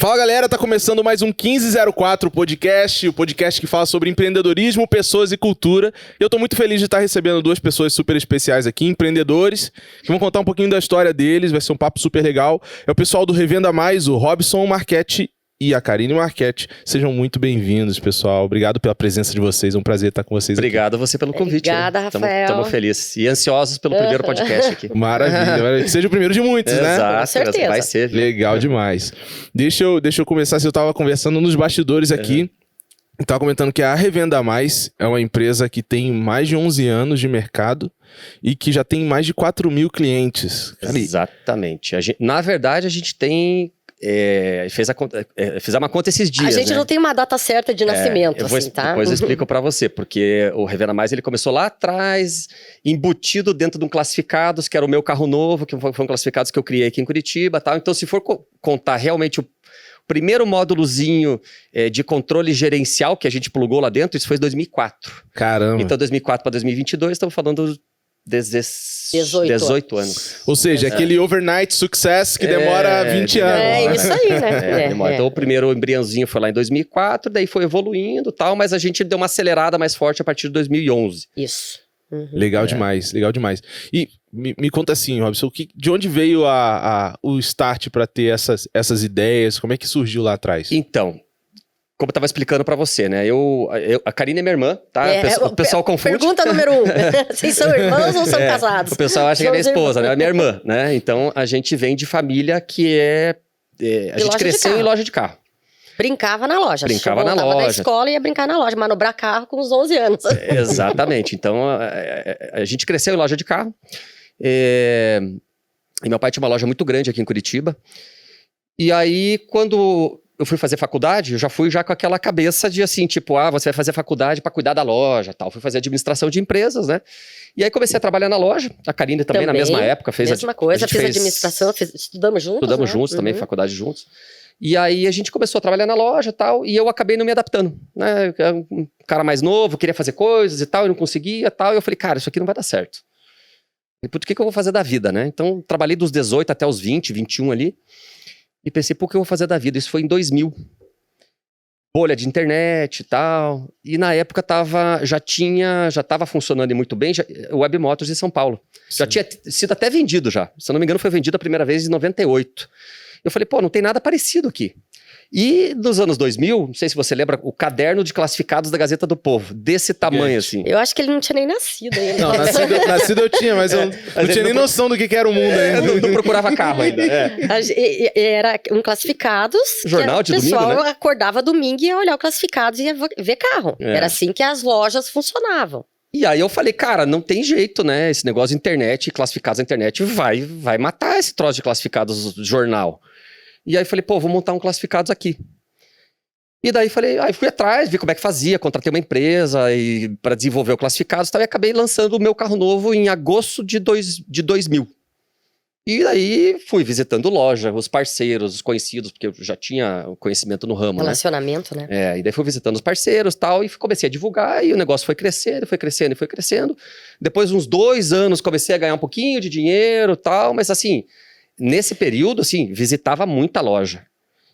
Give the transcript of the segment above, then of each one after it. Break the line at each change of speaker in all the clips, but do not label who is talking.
Fala galera, tá começando mais um 1504 podcast, o podcast que fala sobre empreendedorismo, pessoas e cultura. Eu tô muito feliz de estar recebendo duas pessoas super especiais aqui, empreendedores, que vão contar um pouquinho da história deles, vai ser um papo super legal. É o pessoal do Revenda Mais, o Robson Marchetti e a Karine Marchetti. Sejam muito bem-vindos, pessoal. Obrigado pela presença de vocês, é um prazer estar com vocês aqui.
Obrigado a você pelo convite.
Obrigada, Rafael.
Estamos felizes e ansiosos pelo primeiro podcast aqui.
Maravilha, que seja o primeiro de muitos, né?
Exato,
Com certeza.
vai ser. Viu?
Legal demais. Deixa eu começar, eu tava conversando nos bastidores aqui, tava comentando que a Revenda Mais é uma empresa que tem mais de 11 anos de mercado e que já tem mais de 4 mil clientes. Cara,
Exatamente. Na verdade, a gente tem... fizemos uma conta esses dias.
A gente não tem uma data certa de nascimento, tá?
Depois eu explico pra você, porque o Revenda Mais ele começou lá atrás, embutido dentro de um classificados, que era o meu carro novo, que foi um classificados que eu criei aqui em Curitiba, tal. Então, se for contar realmente o primeiro módulozinho de controle gerencial que a gente plugou lá dentro, isso foi em 2004.
Caramba.
Então, 2004 para 2022, estamos falando 18 anos.
Ou seja, aquele overnight success que demora 20 anos.
É isso aí, né?
Então, o primeiro embriãozinho foi lá em 2004, daí foi evoluindo e tal, mas a gente deu uma acelerada mais forte a partir de 2011.
Isso. Uhum.
Legal demais, legal demais. E me conta assim, Robson, de onde veio o start para ter essas ideias? Como é que surgiu lá atrás?
Então, como eu tava explicando pra você, né? A Karine é minha irmã, tá? O pessoal confunde.
Pergunta número 1. Vocês são irmãos ou são casados?
O pessoal acha que é minha esposa, né? É minha irmã, né? Então, a gente vem de família que a gente cresceu em loja de carro.
Brincava na loja.
Brincava na
loja.
loja.
Da escola e ia brincar na loja, manobrar carro com uns 11 anos.
Exatamente. Então, a gente cresceu em loja de carro. E meu pai tinha uma loja muito grande aqui em Curitiba. E aí, quando eu fui fazer faculdade, eu já fui com aquela cabeça de assim, tipo, você vai fazer faculdade para cuidar da loja, tal. Fui fazer administração de empresas, né? E aí comecei a trabalhar na loja. A Karine também na mesma época fez
mesma coisa, fiz administração, estudamos juntos.
Estudamos juntos também, faculdade juntos. E aí a gente começou a trabalhar na loja e tal, e eu acabei não me adaptando, né? Um cara mais novo, queria fazer coisas e tal, e não conseguia e tal. E eu falei, cara, isso aqui não vai dar certo. E por que eu vou fazer da vida, né? Então, trabalhei dos 18 até os 20, 21 ali. E pensei, por que eu vou fazer da vida? Isso foi em 2000. Bolha de internet e tal. E na época já estava funcionando muito bem o Web Motors em São Paulo. Sim. Já tinha sido até vendido já. Se eu não me engano, foi vendido a primeira vez em 98. Eu falei, não tem nada parecido aqui. E nos anos 2000, não sei se você lembra, o caderno de classificados da Gazeta do Povo, desse tamanho assim.
Eu acho que ele não tinha nem nascido ainda.
Não, nascido eu tinha, mas eu não tinha nem noção do que era o mundo ainda.
Não procurava carro ainda.
Era um classificados.
Jornal de domingo, né?
O pessoal acordava domingo e ia olhar o classificados e ia ver carro. Era assim que as lojas funcionavam.
E aí eu falei, cara, não tem jeito, né? Esse negócio de internet, classificados na internet, vai matar esse troço de classificados jornal. E aí falei, vou montar um classificados aqui. E daí fui atrás, vi como é que fazia, contratei uma empresa para desenvolver o classificados, e acabei lançando o meu carro novo em agosto de 2000. E daí fui visitando loja, os parceiros, os conhecidos, porque eu já tinha conhecimento no ramo,
relacionamento, né?
E daí fui visitando os parceiros e tal, e comecei a divulgar, e o negócio foi crescendo, foi crescendo, foi crescendo. Depois de uns 2 anos, comecei a ganhar um pouquinho de dinheiro e tal, mas assim, nesse período, assim, visitava muita loja.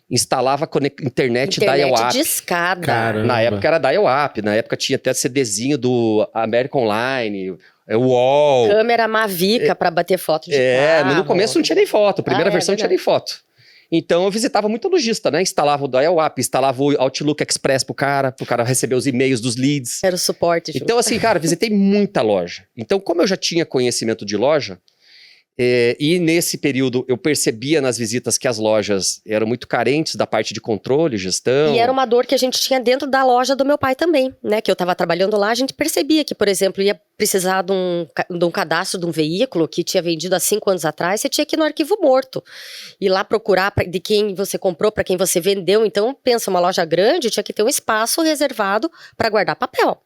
Instalava internet dial-up.
De escada.
Caramba.
Na época era dial-up, na época tinha até CDzinho do American Online, UOL.
Câmera Mavica para bater foto de carro.
No começo não tinha nem foto, a primeira versão não tinha nem foto. Então eu visitava muita lojista, né? Instalava o dial-up, instalava o Outlook Express pro cara receber os e-mails dos leads.
Era o suporte.
Então assim, cara, visitei muita loja. Então como eu já tinha conhecimento de loja, e nesse período eu percebia nas visitas que as lojas eram muito carentes da parte de controle, gestão.
E era uma dor que a gente tinha dentro da loja do meu pai também, né? Que eu estava trabalhando lá, a gente percebia que, por exemplo, ia precisar de um cadastro de um veículo que tinha vendido há 5 anos atrás, você tinha que ir no arquivo morto. Ir lá procurar de quem você comprou, para quem você vendeu. Então, pensa, uma loja grande tinha que ter um espaço reservado para guardar papel.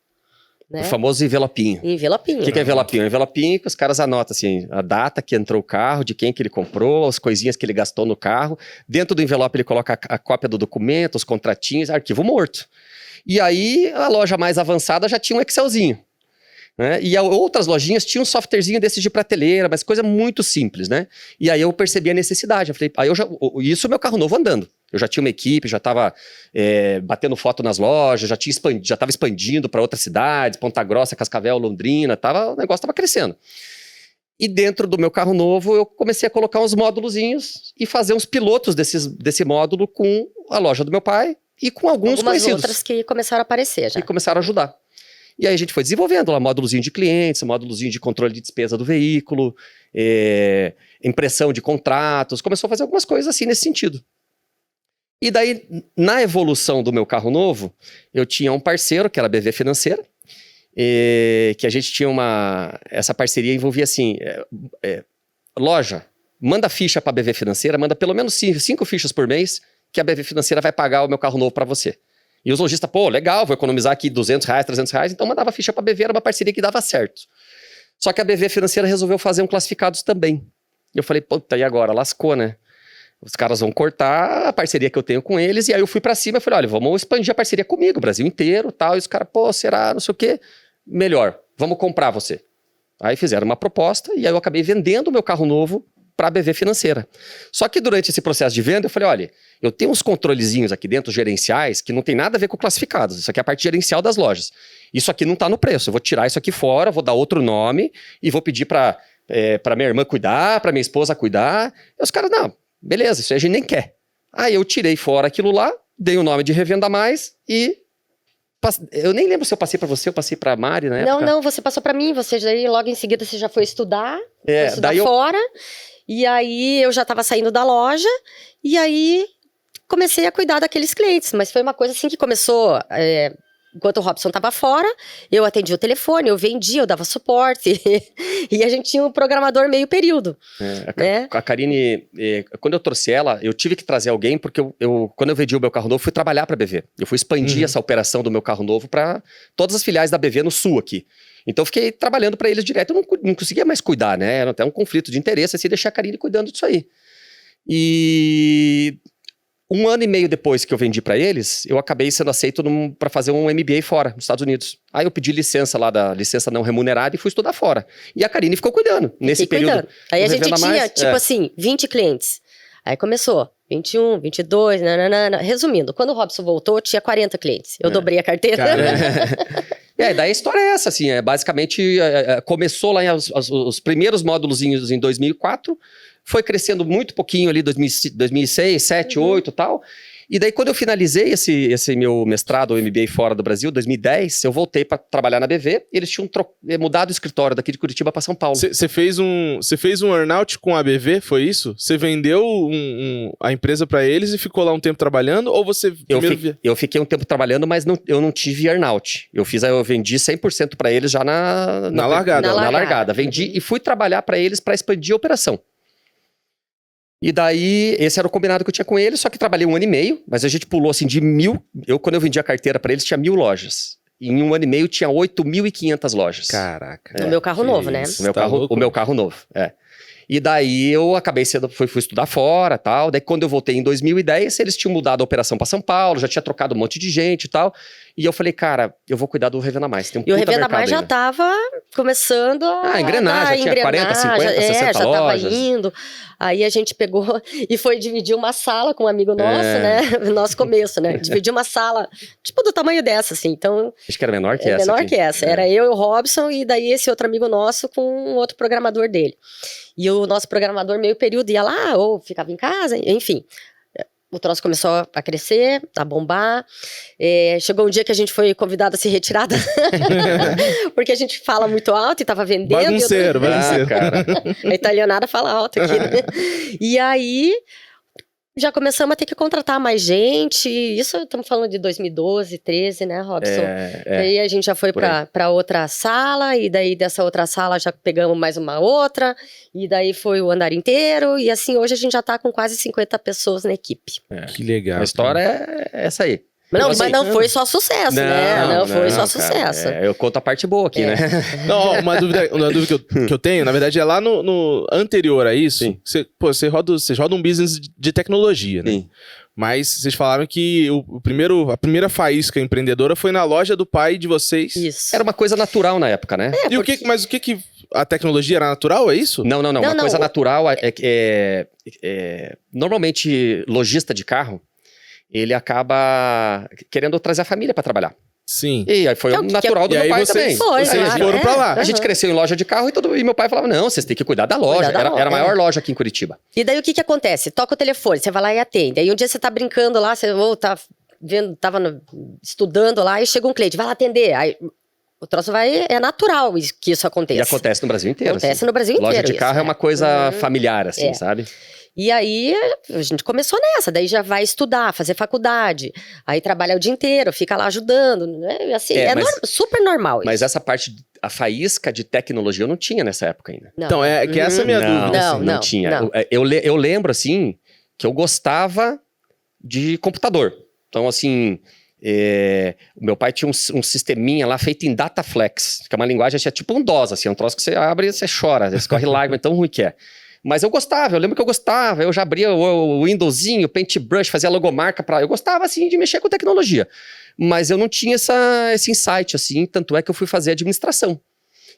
Né?
O famoso envelopinho.
Envelopinho.
O que é envelopinho? Envelopinho que os caras anotam assim, a data que entrou o carro, de quem que ele comprou, as coisinhas que ele gastou no carro. Dentro do envelope ele coloca a cópia do documento, os contratinhos, arquivo morto. E aí a loja mais avançada já tinha um Excelzinho. Né? E outras lojinhas tinham um softwarezinho desse de prateleira, mas coisa muito simples, né? E aí eu percebi a necessidade. Eu falei, isso é meu carro novo andando. Eu já tinha uma equipe, já estava batendo foto nas lojas, já estava expandindo para outras cidades, Ponta Grossa, Cascavel, Londrina, o negócio estava crescendo. E dentro do meu carro novo, eu comecei a colocar uns módulozinhos e fazer uns pilotos desse módulo com a loja do meu pai e com algumas conhecidos.
Outras que começaram a aparecer já.
E começaram a ajudar. E aí a gente foi desenvolvendo lá módulozinho de clientes, módulozinho de controle de despesa do veículo, impressão de contratos, começou a fazer algumas coisas assim nesse sentido. E daí, na evolução do meu carro novo, eu tinha um parceiro, que era a BV Financeira, que a gente tinha essa parceria envolvia assim, loja, manda ficha para a BV Financeira, manda pelo menos 5 fichas por mês, que a BV Financeira vai pagar o meu carro novo para você. E os lojistas, pô, legal, vou economizar aqui R$200, R$300, então mandava ficha para a BV, era uma parceria que dava certo. Só que a BV Financeira resolveu fazer um classificados também. E eu falei, puta, e agora? Lascou, né? Os caras vão cortar a parceria que eu tenho com eles, e aí eu fui pra cima e falei, olha, vamos expandir a parceria comigo, Brasil inteiro, tal, e os caras, pô, será, não sei o quê, melhor, vamos comprar você. Aí fizeram uma proposta, e aí eu acabei vendendo o meu carro novo pra BV Financeira. Só que durante esse processo de venda, eu falei, olha, eu tenho uns controlezinhos aqui dentro, gerenciais, que não tem nada a ver com classificados, isso aqui é a parte gerencial das lojas. Isso aqui não tá no preço, eu vou tirar isso aqui fora, vou dar outro nome, e vou pedir pra minha irmã cuidar, pra minha esposa cuidar, e os caras, não, beleza, isso aí a gente nem quer. Aí eu tirei fora aquilo lá, dei o nome de Revenda Mais e... Eu nem lembro se eu passei pra você, eu passei pra Mari na época.
Não, você passou pra mim, você daí logo em seguida você já foi estudar, daí fora, e aí eu já tava saindo da loja, e aí comecei a cuidar daqueles clientes, mas foi uma coisa assim que começou... Enquanto o Robson estava fora, eu atendia o telefone, eu vendia, eu dava suporte. E a gente tinha um programador meio período.
A Karine, quando eu trouxe ela, eu tive que trazer alguém, porque quando eu vendi o meu carro novo, fui trabalhar para a BV. Eu fui expandir essa operação do meu carro novo para todas as filiais da BV no sul aqui. Então eu fiquei trabalhando para eles direto. Eu não conseguia mais cuidar, né? Era até um conflito de interesse, assim, deixar a Karine cuidando disso aí. E... 1 ano e meio depois que eu vendi pra eles, eu acabei sendo aceito pra fazer um MBA fora, nos Estados Unidos. Aí eu pedi licença lá da licença não remunerada e fui estudar fora. E a Karine ficou cuidando nesse período.
Aí a gente tinha, assim, 20 clientes. Aí começou 21, 22, nananana. Resumindo, quando o Robson voltou, tinha 40 clientes. Eu dobrei a carteira.
Daí a história é essa, assim, basicamente começou lá os primeiros módulozinhos em 2004, foi crescendo muito pouquinho ali, 2006, 2007, 2008 e tal. E daí, quando eu finalizei esse meu mestrado, o MBA fora do Brasil, 2010, eu voltei para trabalhar na BV. Eles tinham mudado o escritório daqui de Curitiba para São Paulo.
Você fez um earnout com a BV, foi isso? Você vendeu a empresa para eles e ficou lá um tempo trabalhando? Ou você...
Eu fiquei um tempo trabalhando, mas eu não tive earnout. Eu vendi 100% para eles já na largada. Na largada. Vendi e fui trabalhar para eles para expandir a operação. E daí, esse era o combinado que eu tinha com eles, só que trabalhei 1 ano e meio, mas a gente pulou assim de 1.000... Quando eu vendi a carteira para eles, tinha 1.000 lojas. E em 1 ano e meio tinha 8.500 lojas.
Caraca.
No meu carro novo, né?
O meu carro novo, E daí eu acabei fui estudar fora e tal. Daí quando eu voltei em 2010, eles tinham mudado a operação para São Paulo, já tinha trocado um monte de gente e tal. E eu falei, cara, eu vou cuidar do Revenda Mais. Tem um
e o Revenda Mais já tava começando a
engrenar, já tinha 40, 50, 60
já
lojas.
Tava indo. Aí a gente pegou e foi dividir uma sala com um amigo nosso, né? Nosso começo, né? Dividir uma sala, tipo do tamanho dessa, assim. Então,
acho que era menor que essa.
Menor que essa. Era eu e o Robson e daí esse outro amigo nosso com um outro programador dele. E o nosso programador meio período ia lá ou ficava em casa, enfim. O troço começou a crescer, a bombar. Chegou um dia que a gente foi convidado a se retirar porque a gente fala muito alto e tava vendendo.
Bagunceiro,
cara.
A italianada fala alto aqui, né? E aí... já começamos a ter que contratar mais gente. Isso estamos falando de 2012, 13, né, Robson? Aí a gente já foi para outra sala, e daí dessa outra sala já pegamos mais uma outra, e daí foi o andar inteiro, e assim, hoje a gente já está com quase 50 pessoas na equipe.
Que legal.
A história é essa aí.
Mas não foi só sucesso, né? Não foi só sucesso.
Eu conto a parte boa aqui, né?
Não, uma dúvida que eu tenho, na verdade, é lá no anterior a isso. Você roda um business de tecnologia, né?
Sim.
Mas vocês falaram que a primeira faísca empreendedora foi na loja do pai de vocês.
Isso.
Era uma coisa natural na época, né?
Mas o que a tecnologia era natural, é isso?
Não. Uma coisa natural normalmente, lojista de carro, ele acaba querendo trazer a família para trabalhar.
Sim.
E aí foi natural do meu pai também.
Vocês foram pra lá.
A gente cresceu em loja de carro e meu pai falava, não, vocês têm que cuidar da loja. Era a maior loja aqui em Curitiba.
E daí o que acontece? Toca o telefone, você vai lá e atende. Aí um dia você tá brincando lá, você tá vendo, estudando lá, e chega um cliente, vai lá atender. Aí o troço é natural que isso aconteça.
E acontece no Brasil inteiro.
Acontece no Brasil inteiro.
Loja de carro é uma coisa familiar, assim, sabe?
E aí, a gente começou nessa, daí já vai estudar, fazer faculdade, aí trabalha o dia inteiro, fica lá ajudando, né? Assim, super normal isso.
Mas essa parte, a faísca de tecnologia eu não tinha nessa época ainda.
Não.
Então, que essa é a minha dúvida.
Não tinha.
Não.
Eu lembro, assim, que eu gostava de computador. Então, assim, o meu pai tinha um sisteminha lá feito em Dataflex, que é uma linguagem, assim, é tipo um DOS, assim, é um troço que você abre e você chora, escorre lágrima, tão ruim que é. Mas eu gostava, eu lembro que eu gostava, eu já abria o Windowsinho, o Paintbrush, fazia logomarca eu gostava, assim, de mexer com tecnologia. Mas eu não tinha esse insight, assim, tanto é que eu fui fazer administração.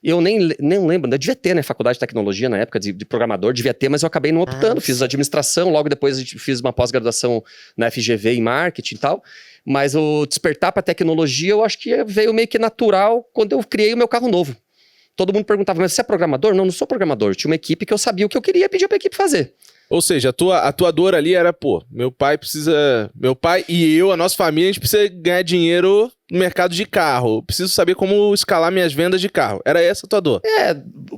Eu nem lembro, eu devia ter, né, faculdade de tecnologia na época de programador, devia ter, mas eu acabei não optando, fiz administração, logo depois fiz uma pós-graduação na FGV em marketing e tal, mas o despertar para tecnologia eu acho que veio meio que natural quando eu criei o meu carro novo. Todo mundo perguntava, mas você é programador? Não sou programador. Tinha uma equipe que eu sabia o que eu queria e pedia pra equipe fazer.
Ou seja, a tua dor ali era, meu pai e eu, a nossa família, a gente precisa ganhar dinheiro no mercado de carro. Preciso saber como escalar minhas vendas de carro. Era essa a tua dor?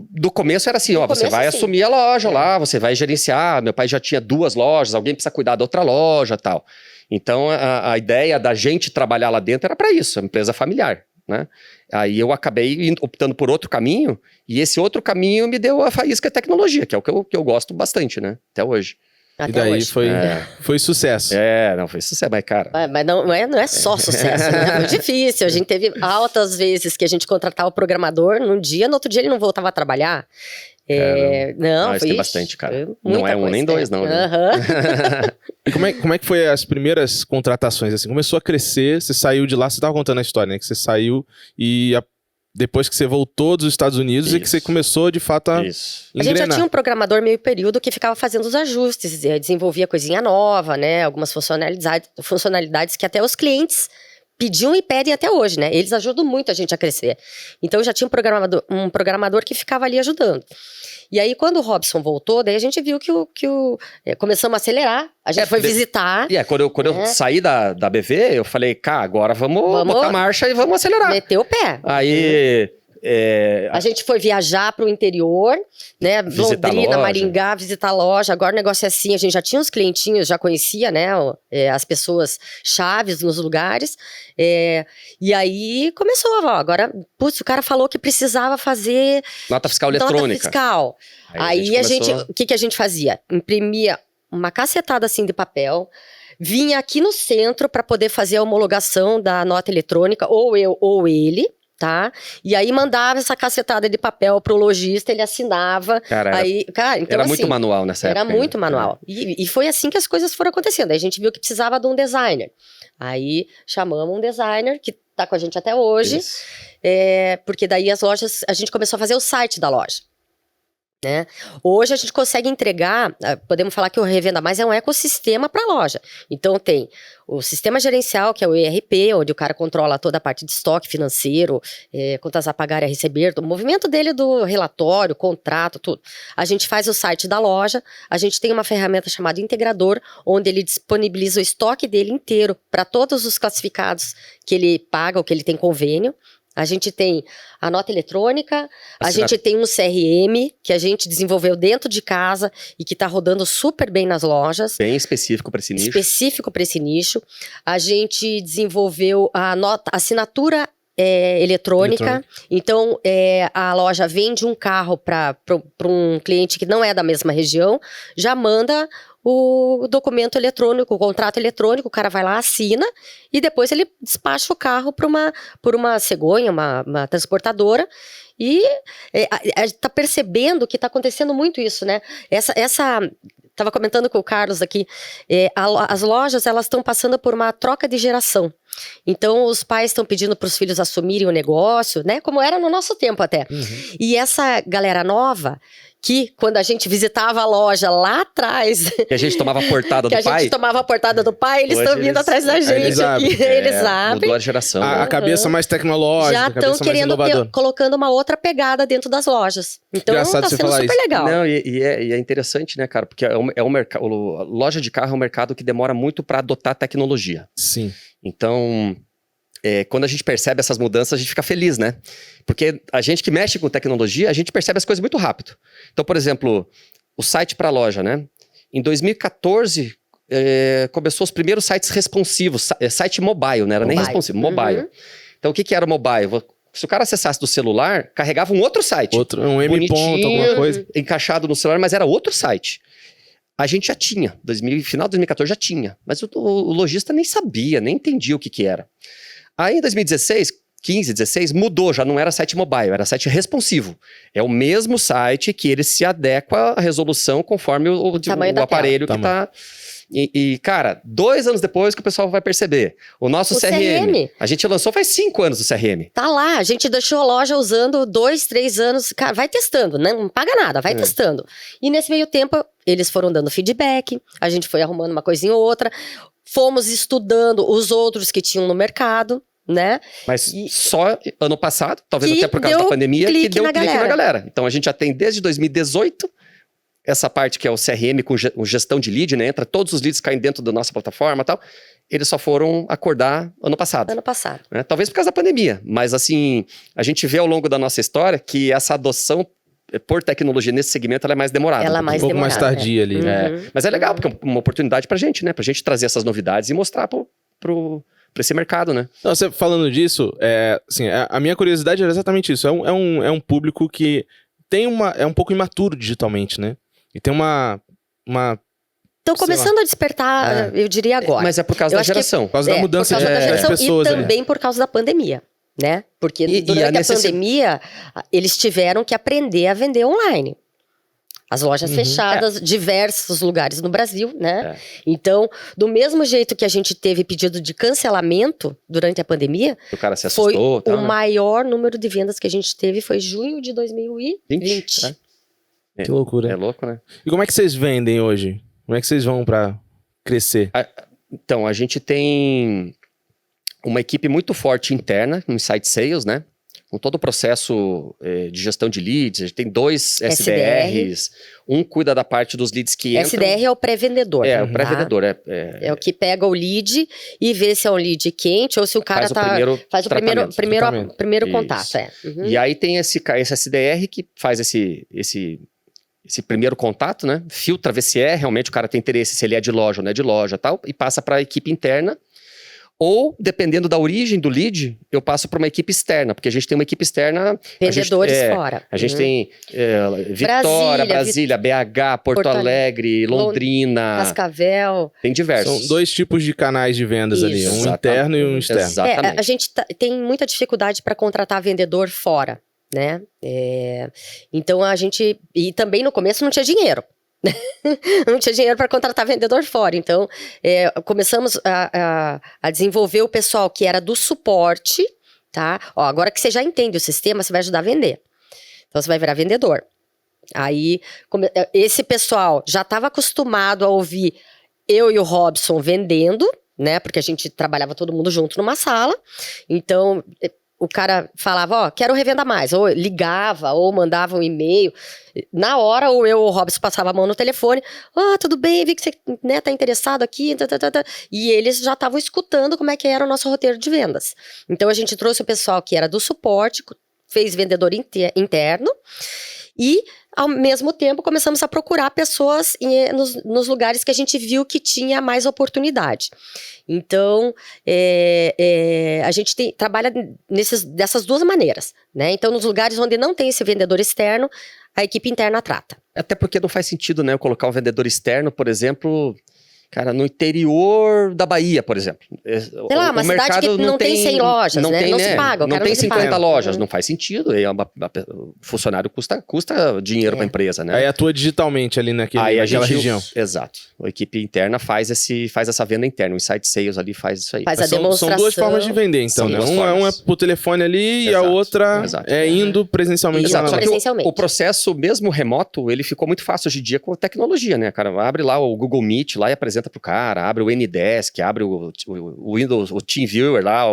Do começo era assim, você vai assumir a loja lá, você vai gerenciar. Meu pai já tinha 2 lojas, alguém precisa cuidar da outra loja e tal. Então, a ideia da gente trabalhar lá dentro era pra isso, a empresa familiar. Né? Aí eu acabei optando por outro caminho, e esse outro caminho me deu a faísca tecnologia, que é o que eu gosto bastante, né? Até hoje.
E daí foi sucesso.
Não, foi sucesso, mas cara...
Mas não é só sucesso, né? Foi difícil, a gente teve altas vezes que a gente contratava o programador num dia, no outro dia ele não voltava a trabalhar.
Isso tem bastante, cara. Não é um nem dois, não. Né?
E como é que foi as primeiras contratações? Assim, começou a crescer, você saiu de lá, você estava contando a história, né? Que você saiu e depois que você voltou dos Estados Unidos e que você começou, de fato, a engrenar.
A gente já tinha um programador meio período que ficava fazendo os ajustes, desenvolvia coisinha nova, né? Algumas funcionalidades que até os clientes pediam e pedem até hoje, né? Eles ajudam muito a gente a crescer. Então, eu já tinha um programador que ficava ali ajudando. E aí, quando o Robson voltou, daí a gente viu que começamos a acelerar, a gente foi visitar.
Quando eu saí da BV, eu falei, vamos botar marcha e vamos acelerar.
Meter o pé.
Aí...
A gente foi viajar para o interior, né? Londrina, Maringá, visitar a loja. Agora o negócio é assim, a gente já tinha os clientinhos, já conhecia, né? As pessoas chaves nos lugares. E aí começou, agora, o cara falou que precisava fazer
nota fiscal eletrônica.
Nota fiscal. Aí a gente, o que a gente fazia? Imprimia uma cacetada assim de papel, vinha aqui no centro para poder fazer a homologação da nota eletrônica, ou eu ou ele. Tá? E aí mandava essa cacetada de papel pro lojista, ele assinava. Então,
era muito manual nessa época.
Era muito manual. E foi assim que as coisas foram acontecendo. Aí a gente viu que precisava de um designer. Aí chamamos um designer, que tá com a gente até hoje. Porque daí as lojas, a gente começou a fazer o site da loja. Né? Hoje a gente consegue entregar, podemos falar que o Revenda Mais é um ecossistema para a loja. Então tem o sistema gerencial, que é o ERP, onde o cara controla toda a parte de estoque financeiro, contas a pagar e a receber, o movimento dele do relatório, contrato, tudo. A gente faz o site da loja, a gente tem uma ferramenta chamada Integrador, onde ele disponibiliza o estoque dele inteiro para todos os classificados que ele paga ou que ele tem convênio. A gente tem a nota eletrônica, a gente tem um CRM que a gente desenvolveu dentro de casa e que está rodando super bem nas lojas.
Bem específico para esse nicho. A gente desenvolveu a assinatura eletrônica. Então, a loja vende um carro para um cliente que não é da mesma região, já manda o documento eletrônico, o contrato eletrônico, o cara vai lá, assina e depois ele despacha o carro por uma cegonha, uma transportadora. E a gente tá percebendo que tá acontecendo muito isso, né? Tava comentando com o Carlos aqui, as lojas, elas estão passando por uma troca de geração. Então, os pais estão pedindo para os filhos assumirem o negócio, né? Como era no nosso tempo até. E essa galera nova,
que quando a gente visitava a loja lá atrás,
Que a gente tomava a portada
que
do
a
pai.
gente tomava a portada do pai, eles
Hoje
estão vindo
eles-
atrás da gente
eles
aqui.
abrem.
Eles abrem.
Mudou a geração.
A
né?
cabeça mais tecnológica,
Já
a cabeça
estão
mais
querendo
inovadora.
colocando uma outra pegada dentro das lojas. Então
Engraçado
tá
você
sendo
falar
super
isso.
legal.
Não, e é interessante, né, cara? Porque é um mercado. Loja de carro é um mercado que demora muito para adotar tecnologia.
Sim.
Então, quando a gente percebe essas mudanças, a gente fica feliz, né? Porque a gente que mexe com tecnologia, a gente percebe as coisas muito rápido. Então, por exemplo, o site para loja, né? Em 2014, começou os primeiros sites responsivos, site mobile, não era nem
Mobile.
responsivo, mobile.
Uhum.
Então, o que era o mobile? Se o cara acessasse do celular, carregava um outro site.
Um M ponto,
Bonitinho.
alguma coisa.
Encaixado no celular, mas era outro site. A gente já tinha, final de 2014 já tinha, mas o lojista nem sabia, nem entendia o que era. Aí em 2016, 15, 16, mudou, já não era site mobile, era site responsivo. É o mesmo site que ele se adequa à resolução conforme o
Tamanho da
aparelho que
Tamanho.
tá... E, cara, 2 anos depois que o pessoal vai perceber. O nosso
O CRM.
a gente lançou faz 5 anos o CRM.
Tá lá, a gente deixou a loja usando 2, 3 anos. Cara, vai testando, né? Não paga nada, vai testando. E nesse meio tempo, eles foram dando feedback, a gente foi arrumando uma coisinha ou outra, fomos estudando os outros que tinham no mercado, né?
Mas só ano passado, talvez
Que
até por causa
deu
da pandemia, que
clique
deu
na
clique na
galera.
galera. Então a gente já tem desde 2018 essa parte que é o CRM com gestão de lead, né? Entra todos os leads caem dentro da nossa plataforma e tal. Eles só foram acordar ano passado.
Ano passado.
Né? Talvez por causa da pandemia. Mas assim, a gente vê ao longo da nossa história que essa adoção por tecnologia nesse segmento ela é mais demorada.
Ela é
Um
mais
pouco mais
demorada,
tardia ali, né?
Uhum.
Mas é legal, porque é uma oportunidade pra gente, né? Pra gente trazer essas novidades e mostrar pra esse mercado, né?
Não, você falando disso, assim, a minha curiosidade era exatamente isso. É um público que é um pouco imaturo digitalmente, né? E tem uma
Estão
Sei
começando a despertar, eu diria agora.
Mas é por causa
Eu
da
acho que-
geração.
por causa da mudança
por causa da
das
geração
pessoas
e
ali.
também por causa da pandemia, né? Porque
E
durante
a
a pandemia, eles tiveram que aprender a vender online. As lojas fechadas, diversos lugares no Brasil, né? Então, do mesmo jeito que a gente teve pedido de cancelamento durante a pandemia,
O cara se
foi
assustou.
o maior número de vendas que a gente teve foi junho de 2020.
né?
Que loucura.
É louco, né?
E como é que vocês vendem hoje? Como é que vocês vão pra crescer?
Então, a gente tem uma equipe muito forte interna no Inside Sales, né? Com todo o processo de gestão de leads. A gente tem 2 SDRs. Um cuida da parte dos leads que entram.
SDR é o pré-vendedor.
É, o
tá?
pré-vendedor.
É o que pega o lead e vê se é um lead quente ou se o cara
Faz o
faz o
tratamento.
primeiro
Isso.
contato. Uhum.
E aí tem esse SDR que faz esse primeiro contato, né? Filtra, vê se realmente o cara tem interesse, se ele é de loja ou não é de loja e tal, e passa para a equipe interna. Ou, dependendo da origem do lead, eu passo para uma equipe externa, porque a gente tem uma equipe externa...
Vendedores fora.
A gente
Uhum.
tem Vitória,
Brasília,
BH, Porto Alegre, Londrina,
Cascavel.
tem diversos.
São 2 tipos de canais de vendas ali,
Isso.
um
Exatamente.
interno e um externo.
Exatamente.
A gente tem muita dificuldade para contratar vendedor fora, né? Então a gente... E também no começo não tinha dinheiro. Não tinha dinheiro para contratar vendedor fora. Então, começamos a desenvolver o pessoal que era do suporte, tá? Ó, agora que você já entende o sistema, você vai ajudar a vender. Então, você vai virar vendedor. Aí, esse pessoal já estava acostumado a ouvir eu e o Robson vendendo, né? Porque a gente trabalhava todo mundo junto numa sala. Então, o cara falava, ó, quero revenda mais. Ou ligava, ou mandava um e-mail. Na hora, ou eu ou o Robson passava a mão no telefone. Tudo bem, vi que você tá interessado aqui. E eles já estavam escutando como é que era o nosso roteiro de vendas. Então, a gente trouxe o pessoal que era do suporte, fez vendedor interno. E, ao mesmo tempo, começamos a procurar pessoas nos lugares que a gente viu que tinha mais oportunidade. Então, a gente trabalha dessas 2 maneiras, né? Então, nos lugares onde não tem esse vendedor externo, a equipe interna trata.
Até porque não faz sentido, né, eu colocar um vendedor externo, por exemplo, Cara, no interior da Bahia, por exemplo.
Sei lá, uma cidade que não tem 100 lojas, né? Não se paga, o
não
cara
tem
não se
50
paga.
lojas, não faz sentido. O funcionário custa dinheiro para a empresa, né?
Aí atua digitalmente ali naquela região.
Exato. A equipe interna faz essa venda interna. O Inside Sales ali faz isso aí.
Faz a
São
demonstração.
2 formas de vender, então,
São
né?
duas
Um
formas.
é por telefone ali e a
Exato,
outra
exato.
é indo presencialmente.
Exato,
lá
só
na
que
loja.
Presencialmente.
o processo, mesmo remoto, ele ficou muito fácil hoje em dia com a tecnologia, né, cara? Abre lá o Google Meet lá e apresenta pro cara, abre o Ndesk, abre o Windows, o TeamViewer lá,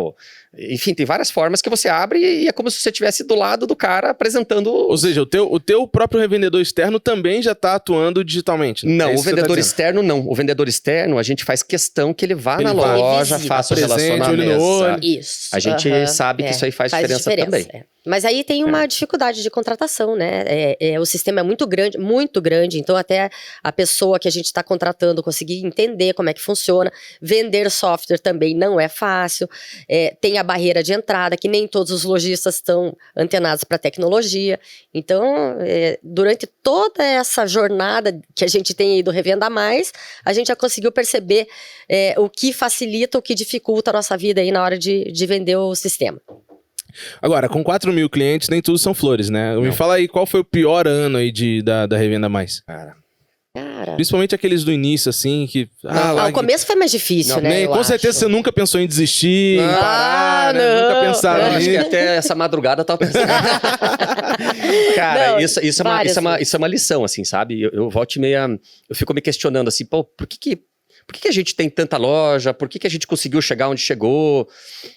enfim, tem várias formas que você abre e é como se você estivesse do lado do cara apresentando...
Ou seja, o teu próprio revendedor externo também já tá atuando digitalmente. né?
Não,
É
o
isso que você tá
vendedor
dizendo.
externo não. O vendedor externo, a gente faz questão que ele vá
Ele
na
vá.
loja,
Visível.
faça o
Presente,
relacionamento.
olho no olho.
Exato.
Isso.
A gente sabe que isso aí faz diferença também.
é. Mas aí tem uma dificuldade de contratação, né? O sistema é muito grande, então até a pessoa que a gente está contratando conseguir entender como é que funciona. Vender software também não é fácil. Tem a barreira de entrada, que nem todos os lojistas estão antenados para tecnologia. Então, durante toda essa jornada que a gente tem aí do Revenda Mais, a gente já conseguiu perceber o que facilita, o que dificulta a nossa vida aí na hora de vender o sistema.
Agora, com 4 mil clientes, nem tudo são flores, né? Me fala aí, qual foi o pior ano aí da Revenda Mais?
Cara,
Principalmente aqueles do início, assim, que...
o começo foi mais difícil,
Não,
né?
nem-
eu
com certeza
acho.
você nunca pensou em desistir, em
Não.
parar, né?
não.
Nunca pensaram
eu acho que
nisso.
até essa madrugada eu tava pensando. Cara,
Não,
isso é
várias
uma lição, assim, sabe? Eu volto e meia. Eu fico me questionando assim, pô, por que a gente tem tanta loja? Por que a gente conseguiu chegar onde chegou?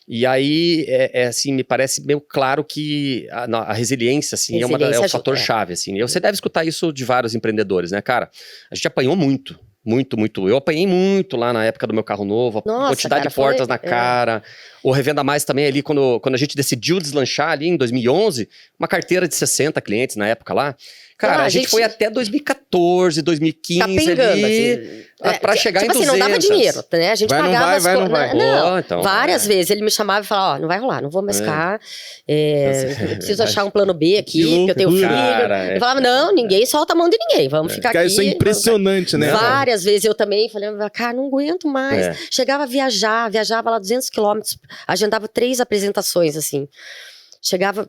E aí, assim, me parece meio claro que a resiliência, assim, é o
Resiliência
fator-chave, assim. E você deve escutar isso de vários empreendedores, né, cara? A gente apanhou muito. Muito, muito. Eu apanhei muito lá na época do meu carro novo, a
Nossa,
quantidade
cara,
de portas
foi-
na cara. O Revenda Mais também ali, quando a gente decidiu deslanchar ali em 2011, uma carteira de 60 clientes na época lá. Cara,
Ah,
a gente foi até 2014, 2015
Capengando,
ali,
assim.
pra chegar
tipo
em
assim,
200.
não dava dinheiro, né? A gente
Vai, não
pagava
vai,
as
vai,
coisas.
não vai.
Não,
Então,
várias vezes ele me chamava e falava, não vai rolar, não vou mais ficar. Eu preciso achar um plano B aqui,
Que
porque eu tenho filho.
Cara,
Eu falava, não, ninguém solta a mão de ninguém, vamos ficar
Cara,
aqui.
isso é impressionante, né?
Várias vezes eu também falei, cara, não aguento mais.
É.
Chegava a viajava lá 200 quilômetros, agendava 3 apresentações, assim. Chegava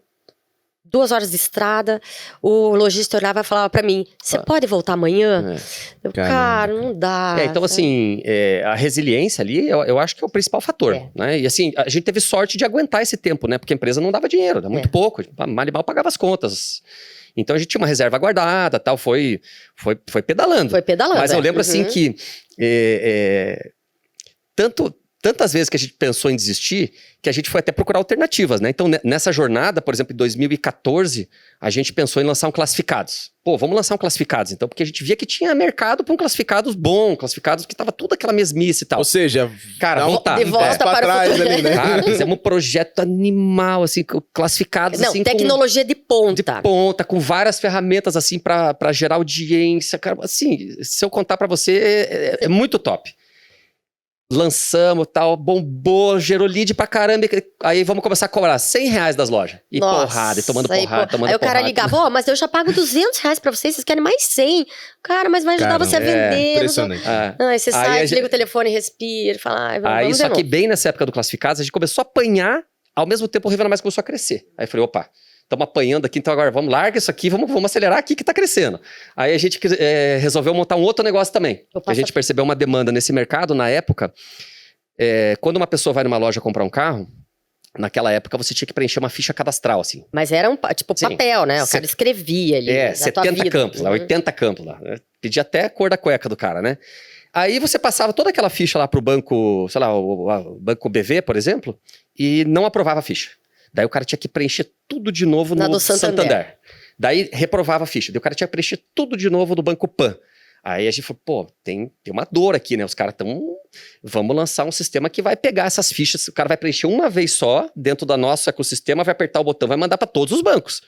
2 horas de estrada, o lojista olhava e falava pra mim, você pode voltar amanhã? Eu, cara, não dá.
Então, assim, a resiliência ali, eu acho que é o principal fator, né? E assim, a gente teve sorte de aguentar esse tempo, né? Porque a empresa não dava dinheiro, era muito pouco, mal e mal pagava as contas. Então a gente tinha uma reserva guardada, tal, foi pedalando.
Foi pedalando.
Mas eu lembro, assim, que tantas vezes que a gente pensou em desistir, que a gente foi até procurar alternativas, né? Então, nessa jornada, por exemplo, em 2014, a gente pensou em lançar um classificados. Pô, vamos lançar um classificados, então, porque a gente via que tinha mercado para um classificados bom, classificados que tava tudo aquela mesmice e tal.
Ou seja,
Cara,
dá
voltar.
De volta
pra
para o
trás
futuro.
ali, né?
Cara, fizemos um projeto animal, assim, classificados,
Não,
assim,
tecnologia de ponta.
de ponta, com várias ferramentas, assim, pra gerar audiência. Cara, assim, se eu contar pra você, é muito top. Lançamos, tal, bombou, gerou lead pra caramba. Aí vamos começar a cobrar R$100 das lojas. E
Nossa,
porrada, e tomando
aí,
porrada, tomando
Aí o cara
porrada.
ligava, ó, mas eu já pago R$200 pra vocês querem mais 100. Cara, mas vai ajudar
Cara,
você a vender. não sei-
Impressionante.
Aí você
Aí a
sai,
gente-
desliga o telefone, respira, fala,
Aí,
vamos
só
de
que
novo.
bem nessa época do Classificados, a gente começou a apanhar, ao mesmo tempo o Revenda Mais começou a crescer. Aí eu falei, opa, estamos apanhando aqui, então agora vamos largar isso aqui, vamos acelerar aqui que tá crescendo. Aí a gente resolveu montar um outro negócio também. A gente percebeu uma demanda nesse mercado, na época, quando uma pessoa vai numa loja comprar um carro, naquela época você tinha que preencher uma ficha cadastral, assim.
Mas era tipo
Sim.
papel, né? O cara escrevia ali. da tua
70
vida.
campos lá, 80 campos lá. Né? Pedia até a cor da cueca do cara, né? Aí você passava toda aquela ficha lá pro banco, sei lá, o banco BV, por exemplo, e não aprovava a ficha. Daí o cara tinha que preencher tudo de novo
Na
no
do Santander.
Daí reprovava a ficha. Daí o cara tinha que preencher tudo de novo no Banco Pan. Aí a gente falou, pô, tem uma dor aqui, né? Os caras estão... Vamos lançar um sistema que vai pegar essas fichas, o cara vai preencher uma vez só, dentro do nosso ecossistema, vai apertar o botão, vai mandar para todos os bancos.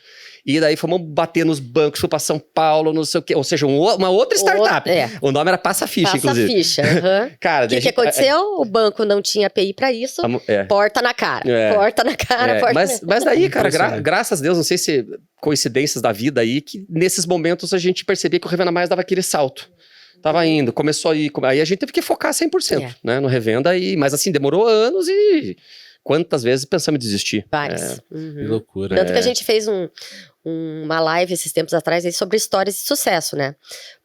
E daí fomos bater nos bancos, fui para São Paulo, não sei o quê. Ou seja, uma outra startup. O nome era Passa Ficha,
Passa
inclusive.
ficha. Uhum.
Cara,
O que aconteceu? O banco não tinha API pra isso. Porta na cara. Porta na cara, porta
mas daí, cara,
Impressionante.
graças a Deus, não sei se coincidências da vida aí, que nesses momentos a gente percebia que o Revenda Mais dava aquele salto. Tava indo, começou a ir. Aí a gente teve que focar 100%, né, no revenda. Mas assim, demorou anos e quantas vezes pensamos em desistir.
Vários.
Que loucura.
Tanto que a gente fez uma live esses tempos atrás aí sobre histórias de sucesso, né?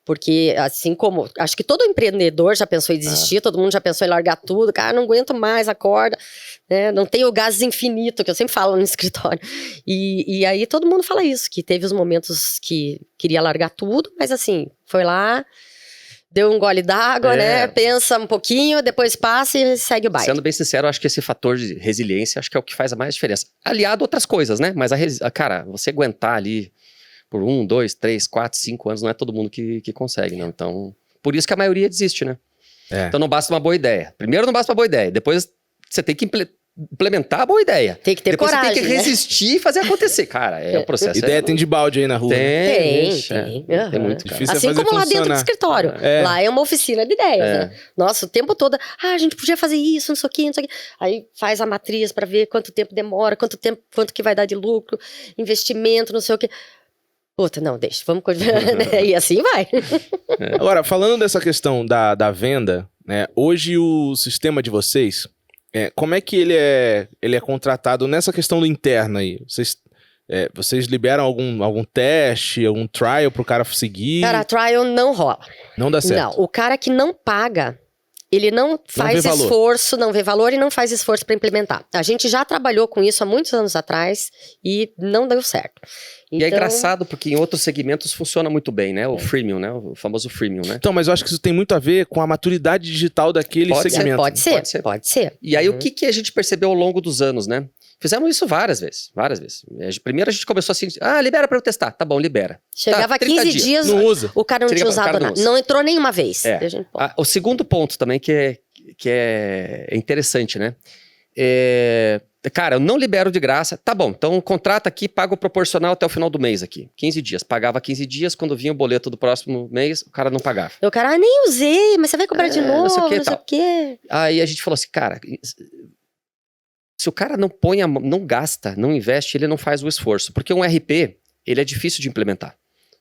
Porque, assim como... Acho que todo empreendedor já pensou em desistir, todo mundo já pensou em largar tudo. Cara, não aguento mais, acorda. Né? Não tem o gás infinito, que eu sempre falo no escritório. E aí todo mundo fala isso, que teve os momentos que queria largar tudo, mas assim, foi lá... Deu um gole d'água, né? Pensa um pouquinho, depois passa e segue o baile.
Sendo bem sincero, acho que esse fator de resiliência, acho que é o que faz a mais diferença. Aliado a outras coisas, né? Mas, cara, você aguentar ali por 1, 2, 3, 4, 5 anos, não é todo mundo que consegue, não. Então, por isso que a maioria desiste, né? Então não basta uma boa ideia. Primeiro não basta uma boa ideia, depois você tem que implementar a boa ideia.
Tem que ter
depois
coragem,
você tem que resistir e fazer acontecer. Cara, o processo.
Ideia tem de balde aí na rua.
Tem muito, cara.
Difícil
assim como lá dentro do escritório. Lá é uma oficina de ideias, né? Nossa, o tempo todo, a gente podia fazer isso, não sei o quê, não sei o quê. Aí faz a matriz pra ver quanto tempo demora, quanto que vai dar de lucro, investimento, não sei o quê. Puta, não, deixa, vamos continuar. E assim vai.
Agora, falando dessa questão da venda, né? Hoje o sistema de vocês, como é que ele é contratado nessa questão do interno aí? Vocês liberam algum teste, algum trial pro cara seguir?
Cara, trial não rola.
Não dá certo.
Não, o cara que não paga, ele não faz esforço, não vê valor e não faz esforço para implementar. A gente já trabalhou com isso há muitos anos atrás e não deu certo.
E é engraçado porque em outros segmentos funciona muito bem, né? O freemium, né? O famoso freemium, né?
Então, mas eu acho que isso tem muito a ver com a maturidade digital daquele segmento.
Pode ser.
E aí, o que a gente percebeu ao longo dos anos, né? Fizemos isso várias vezes. Primeiro a gente começou assim, libera pra eu testar. Tá bom, libera.
Chegava 15 dias,
não usa.
O cara não tinha usado nada. Não entrou nenhuma vez.
O segundo ponto também que é interessante, né? Cara, eu não libero de graça. Tá bom, então contrata aqui, paga o proporcional até o final do mês aqui. 15 dias. Pagava 15 dias, quando vinha o boleto do próximo mês, o cara não pagava.
O cara, nem usei, mas você vai cobrar de novo, não sei o quê.
Aí a gente falou assim, cara, se o cara não gasta, não investe, ele não faz o esforço. Porque um RP, ele é difícil de implementar.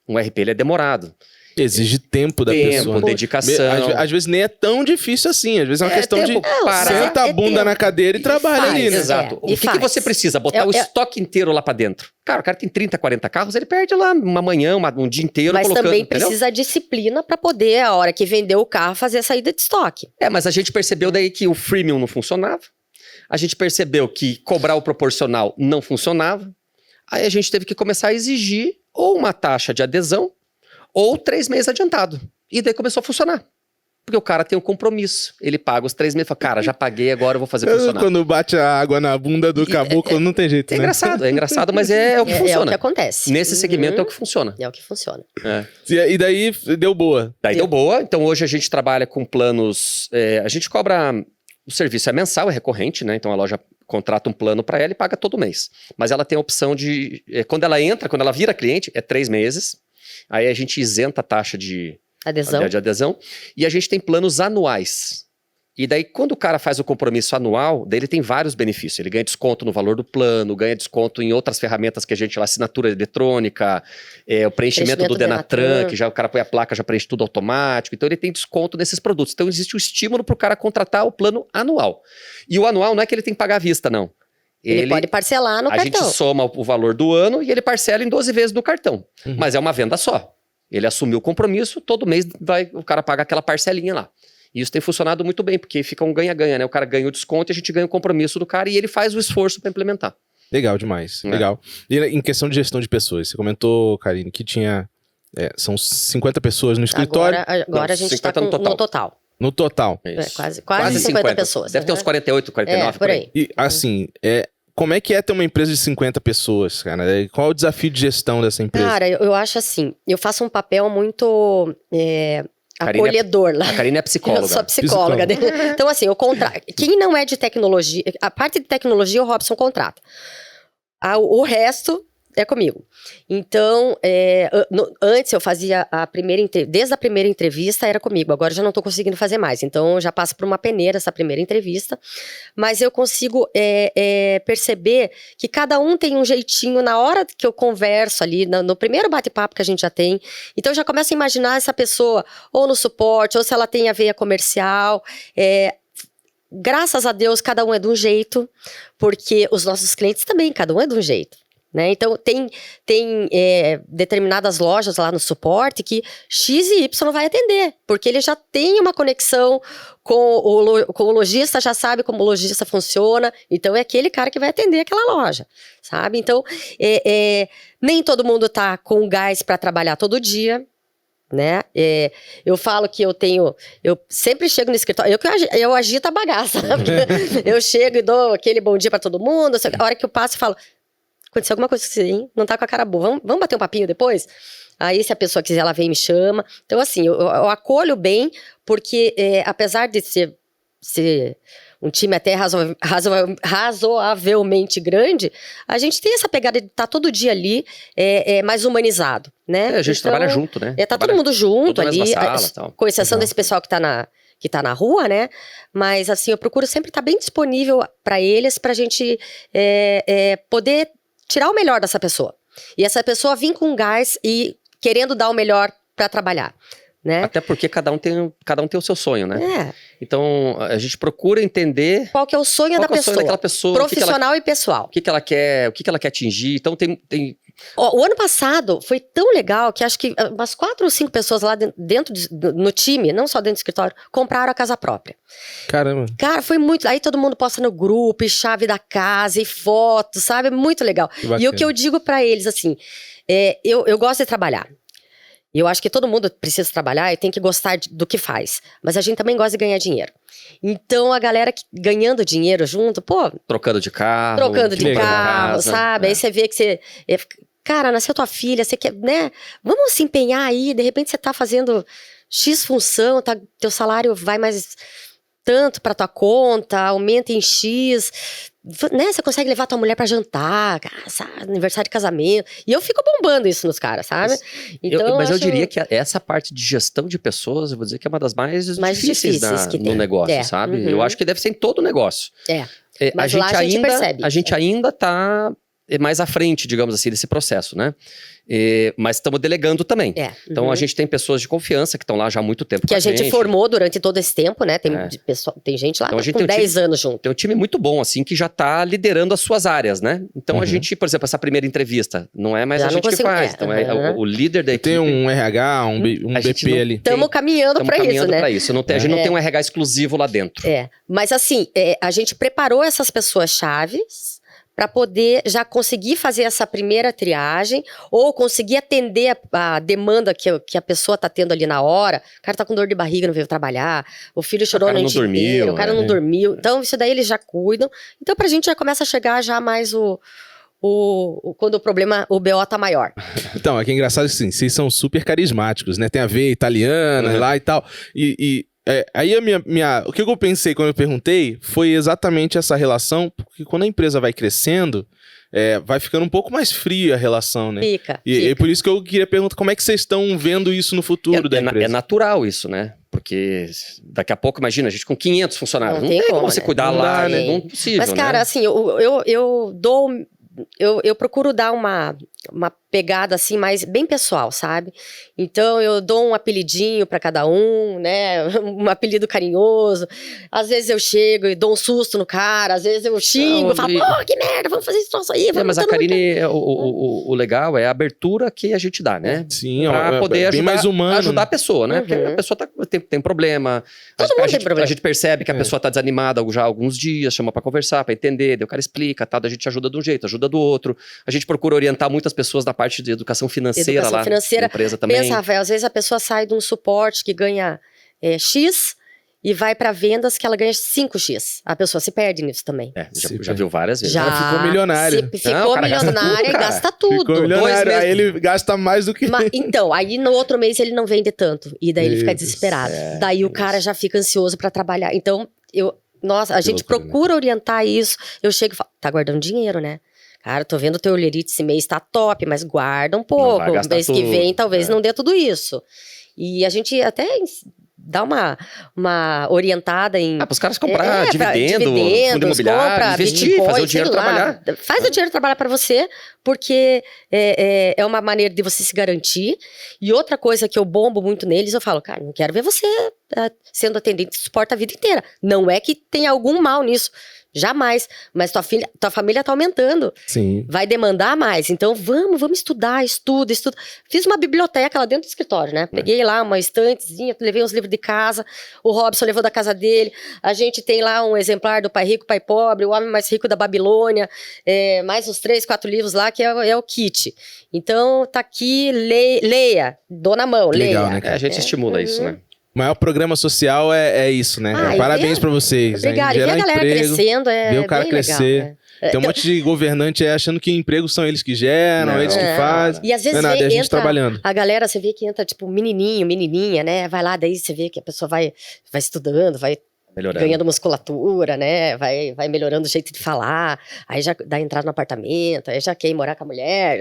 Um RP, ele é demorado.
Exige tempo da pessoa.
Tempo, dedicação.
Às vezes nem é tão difícil assim. Às vezes é uma questão de senta a bunda na cadeira e trabalha ali, né?
Exato. O que você precisa? Botar o estoque inteiro lá pra dentro. Cara, o cara tem 30, 40 carros, ele perde lá uma manhã, um dia inteiro
mas
colocando. Mas
também precisa disciplina pra poder, a hora que vender o carro, fazer a saída de estoque.
Mas a gente percebeu daí que o freemium não funcionava. A gente percebeu que cobrar o proporcional não funcionava. Aí a gente teve que começar a exigir ou uma taxa de adesão ou 3 meses adiantado. E daí começou a funcionar. Porque o cara tem um compromisso. Ele paga os 3 meses e fala, cara, já paguei, agora eu vou fazer funcionar.
Quando bate a água na bunda do caboclo, não tem jeito, né?
É engraçado, mas é o que funciona.
É o que acontece.
Nesse segmento é o que funciona.
É o que funciona.
E daí deu boa.
Deu boa. Então hoje a gente trabalha com planos... a gente cobra... O serviço é mensal, é recorrente, né? Então a loja contrata um plano para ela e paga todo mês. Mas ela tem a opção de... quando ela vira cliente, é 3 meses. Aí a gente isenta a taxa de adesão. E a gente tem planos anuais. E daí, quando o cara faz o compromisso anual, daí ele tem vários benefícios. Ele ganha desconto no valor do plano, ganha desconto em outras ferramentas que a gente lá, assinatura eletrônica, o preenchimento do Denatran, que já o cara põe a placa, já preenche tudo automático. Então ele tem desconto nesses produtos. Então existe um estímulo para o cara contratar o plano anual. E o anual não é que ele tem que pagar à vista, não.
Ele pode parcelar no cartão.
A gente soma o valor do ano e ele parcela em 12 vezes no cartão. Mas é uma venda só. Ele assumiu o compromisso, todo mês o cara paga aquela parcelinha lá. E isso tem funcionado muito bem, porque fica um ganha-ganha, né? O cara ganha o desconto e a gente ganha o compromisso do cara e ele faz o esforço para implementar.
Legal demais, legal. E em questão de gestão de pessoas, você comentou, Karine, que tinha... são 50 pessoas no escritório.
Agora a gente está no total.
No total.
Quase 50 pessoas.
Deve ter uns 48, 49,
por aí.
E assim, como é que é ter uma empresa de 50 pessoas, cara? Qual é o desafio de gestão dessa empresa?
Cara, eu acho assim, eu faço um papel muito... acolhedor lá.
A Karine é psicóloga.
Eu sou psicóloga. Então, assim, quem não é de tecnologia... A parte de tecnologia, o Robson contrata. O resto É comigo. Então, antes eu fazia desde a primeira entrevista era comigo, agora eu já não tô conseguindo fazer mais, então eu já passo por uma peneira essa primeira entrevista, mas eu consigo perceber que cada um tem um jeitinho na hora que eu converso ali, no primeiro bate-papo que a gente já tem, então eu já começo a imaginar essa pessoa, ou no suporte, ou se ela tem a veia comercial, graças a Deus cada um é de um jeito, porque os nossos clientes também, cada um é de um jeito. Né? Então, tem determinadas lojas lá no suporte que X e Y vai atender, porque ele já tem uma conexão com o lojista, já sabe como o lojista funciona, então é aquele cara que vai atender aquela loja, sabe? Então, nem todo mundo tá com gás para trabalhar todo dia, né? Eu falo que eu sempre chego no escritório, eu agito a bagaça, eu chego e dou aquele bom dia para todo mundo, a hora que eu passo eu falo, aconteceu alguma coisa assim, não tá com a cara boa, vamos bater um papinho depois? Aí se a pessoa quiser, ela vem e me chama. Então assim, eu acolho bem, porque apesar de ser um time até razoavelmente grande, a gente tem essa pegada de estar todo dia ali, mais humanizado, né?
A gente trabalha junto, né?
Tá todo mundo junto ali,
sala,
com exceção desse pessoal que tá na rua, né? Mas assim, eu procuro sempre estar bem disponível para eles, pra gente poder tirar o melhor dessa pessoa. E essa pessoa vir com gás e querendo dar o melhor para trabalhar, né?
Até porque cada um tem o seu sonho, né? Então, a gente procura entender
qual que é o sonho da pessoa,
daquela pessoa,
profissional e pessoal.
O que ela quer atingir. Então, tem...
O ano passado foi tão legal que acho que umas 4 ou 5 pessoas lá no time, não só dentro do escritório, compraram a casa própria.
Caramba.
Cara, foi muito... Aí todo mundo posta no grupo, e chave da casa, e fotos, sabe? Muito legal. E o que eu digo pra eles, assim, eu gosto de trabalhar. Eu acho que todo mundo precisa trabalhar e tem que gostar do que faz. Mas a gente também gosta de ganhar dinheiro. Então, a galera ganhando dinheiro junto, pô...
Trocando de carro.
Sabe? Aí você vê que você... Cara, nasceu tua filha, você quer, né? Vamos se empenhar aí, de repente você tá fazendo X função, teu salário vai mais tanto pra tua conta, aumenta em X, né? Você consegue levar tua mulher pra jantar, aniversário de casamento. E eu fico bombando isso nos caras, sabe? Então,
eu diria que essa parte de gestão de pessoas, eu vou dizer que é uma das mais difíceis
que
no negócio, sabe?
Uhum.
Eu acho que deve ser em todo negócio.
Mas lá a gente percebe.
A gente ainda tá mais à frente, digamos assim, desse processo, né? Mas estamos delegando também. Então, a gente tem pessoas de confiança que estão lá já há muito tempo
que a gente formou durante todo esse tempo, né? Tem gente lá
então,
com 10 anos junto.
Tem um time muito bom, assim, que já tá liderando as suas áreas, né? Então, a gente, por exemplo, essa primeira entrevista, não é mais a gente que faz. Então, o líder da equipe...
Tem um RH, um BP ali.
Estamos caminhando para isso, né?
A gente não tem um RH exclusivo lá dentro.
Mas assim, a gente preparou essas pessoas chaves para poder já conseguir fazer essa primeira triagem ou conseguir atender a demanda que a pessoa tá tendo ali na hora. O cara tá com dor de barriga, não veio trabalhar, o filho chorou a noite inteira, o cara não dormiu. Então, isso daí eles já cuidam. Então, pra gente já começa a chegar já mais quando o BO tá maior.
Então, aqui é engraçado assim, vocês são super carismáticos, né? Tem a veia italiana lá e tal. Aí o que eu pensei quando eu perguntei foi exatamente essa relação, porque quando a empresa vai crescendo, vai ficando um pouco mais fria a relação, né?
Fica.
E por isso que eu queria perguntar como é que vocês estão vendo isso no futuro da empresa.
É natural isso, né? Porque daqui a pouco, imagina, a gente com 500 funcionários, não tem como você cuidar lá, né? Não é possível,
mas, cara, assim, eu procuro dar uma pegada assim, mais bem pessoal, sabe? Então eu dou um apelidinho pra cada um, né? Um apelido carinhoso. Às vezes eu chego e dou um susto no cara, às vezes eu xingo, falo, pô, que merda, vamos fazer isso aí.
Mas a Karine, o legal é a abertura que a gente dá, né?
Sim,
pra poder ajudar,
mais humano,
ajudar a pessoa, né? Porque a pessoa tem problema. A gente percebe que a pessoa tá desanimada já há alguns dias, chama pra conversar, pra entender, daí o cara explica, tá? A gente ajuda de um jeito, ajuda do outro. A gente procura orientar muitas pessoas na parte de educação financeira lá na empresa também.
Pensa, Rafael, às vezes a pessoa sai de um suporte que ganha X e vai para vendas que ela ganha 5X. A pessoa se perde nisso também.
Já viu várias vezes.
Ela ficou milionária.
Ficou milionária e gasta tudo.
Ficou milionário, aí ele gasta mais do que...
Então, aí no outro mês ele não vende tanto. E daí ele fica desesperado. Daí o cara já fica ansioso para trabalhar. Então, a gente procura orientar isso. Eu chego e falo, tá guardando dinheiro, né? Cara, tô vendo o teu Olerite esse mês tá top, mas guarda um
Não
pouco.
vai gastar
Mês que
tudo,
vem talvez
é.
não dê tudo isso. E a gente até dá uma orientada em...
Para os caras comprar dividendo, fundo
dividendos,
imobiliário,
compra
investir,
Bitcoin,
fazer o dinheiro
sei lá.
trabalhar.
Faz o dinheiro trabalhar para você, porque é uma maneira de você se garantir. E outra coisa que eu bombo muito neles, eu falo, cara, não quero ver você sendo atendente de suporte a vida inteira. Não é que tem algum mal nisso. Jamais. Mas tua família tá aumentando.
Sim.
Vai demandar mais. Então, vamos estudar, estuda. Fiz uma biblioteca lá dentro do escritório, né? Peguei lá uma estantezinha, levei uns livros de casa. O Robson levou da casa dele. A gente tem lá um exemplar do Pai Rico, Pai Pobre, O Homem Mais Rico da Babilônia. Mais uns 3, 4 livros lá, que é o kit. Então, tá aqui, leia. Dou na mão,
Legal,
leia.
né, cara?
A gente estimula isso, né?
O maior programa social é isso, né?
Ah,
Parabéns pra vocês.
Obrigada. E ver a galera crescendo
ver o cara
bem
crescer.
legal, né?
Tem um monte de governante aí achando que empregos são eles que geram,
Não.
eles que fazem.
E às vezes
não é nada, é a gente
entra
trabalhando.
a galera, você vê que entra tipo menininho, menininha, né? Vai lá, daí você vê que a pessoa vai estudando, vai
Melhorando.
ganhando musculatura, né? Vai melhorando o jeito de falar, aí já dá entrada no apartamento, aí já quer ir morar com a mulher.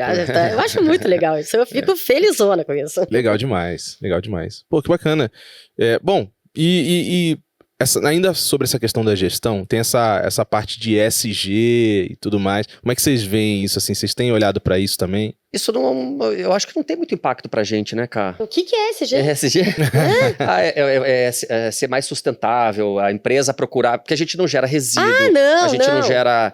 Eu acho muito legal isso, eu fico felizona com isso.
Legal demais, legal demais. Pô, que bacana. Bom, ainda sobre essa questão da gestão, tem essa parte de ESG e tudo mais. Como é que vocês veem isso, assim? Vocês têm olhado pra isso também?
Isso não, eu acho que não tem muito impacto pra gente, né, cara?
O que é esse jeito?
ESG? É ser mais sustentável, a empresa procurar, porque a gente não gera resíduo, a gente não gera...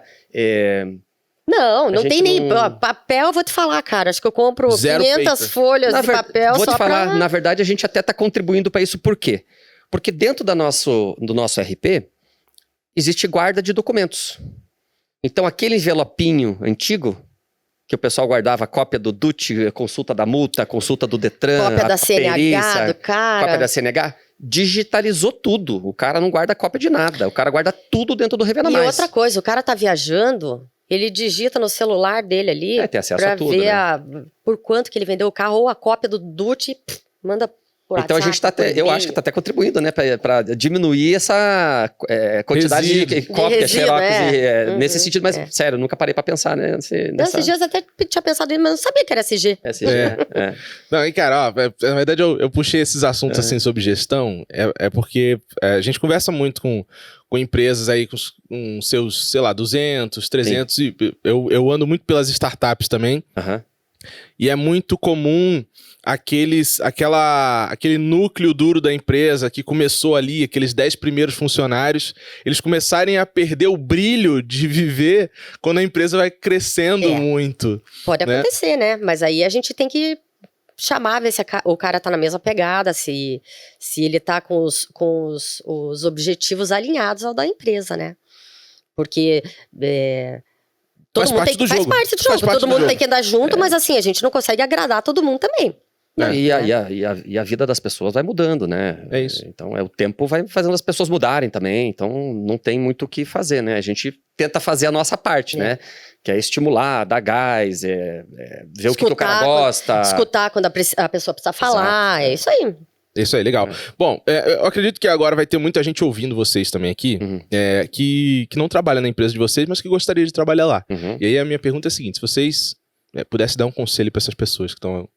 Não
A gente
tem nem...
não-
ó, papel, vou te falar, cara, acho que eu compro
Zero
500
paper.
folhas de papel
Vou
só
te falar,
pra...
na verdade, a gente até está contribuindo para isso. Por quê? Porque dentro do nosso RP, existe guarda de documentos. Então, aquele envelopinho antigo, que o pessoal guardava cópia do DUT, consulta da multa, consulta do Detran,
Cópia da
a
CNH,
perícia,
do cara...
cópia da CNH, digitalizou tudo. O cara não guarda cópia de nada. O cara guarda tudo dentro do Revenda
E
Mais.
outra coisa, o cara tá viajando, ele digita no celular dele ali
Tem acesso
pra
a tudo,
ver
né?
por quanto que ele vendeu o carro ou a cópia do DUT, manda por
Então a gente tá
WhatsApp,
até,
por
eu
e-mail.
acho que tá até contribuindo, né, para diminuir essa quantidade
Resíduo.
de cópias,
resíduo,
xerox, nesse
Uhum,
sentido, mas sério, nunca parei para pensar, né,
Não, esses dias eu até tinha pensado nisso, mas não sabia que era SG.
Não, e cara, na verdade eu puxei esses assuntos assim sobre gestão, porque a gente conversa muito com empresas aí com seus, sei lá, 200, 300, e eu ando muito pelas startups também,
Aham.
e é muito comum aquele núcleo duro da empresa que começou ali, aqueles 10 primeiros funcionários, eles começarem a perder o brilho de viver quando a empresa vai crescendo muito.
Pode
né?
acontecer, né? Mas aí a gente tem que chamar, ver se o cara tá na mesma pegada, se ele tá com os objetivos alinhados ao da empresa, né? Porque todo
Faz
mundo
parte do
faz
jogo.
parte do
Faz
jogo,
parte
todo
do
mundo
jogo.
tem que andar junto, mas assim, a gente não consegue agradar todo mundo também.
Não, e a vida das pessoas vai mudando, né?
É isso.
Então, o tempo vai fazendo as pessoas mudarem também, então não tem muito o que fazer, né? A gente tenta fazer a nossa parte, né? Que é estimular, dar gás, ver o que o cara gosta.
Escutar quando a pessoa precisa falar, é isso aí.
Isso aí, legal. Bom, eu acredito que agora vai ter muita gente ouvindo vocês também aqui,
Uhum.
que não trabalha na empresa de vocês, mas que gostaria de trabalhar lá.
Uhum.
E aí a minha pergunta é a seguinte, se vocês pudessem dar um conselho para essas pessoas que estão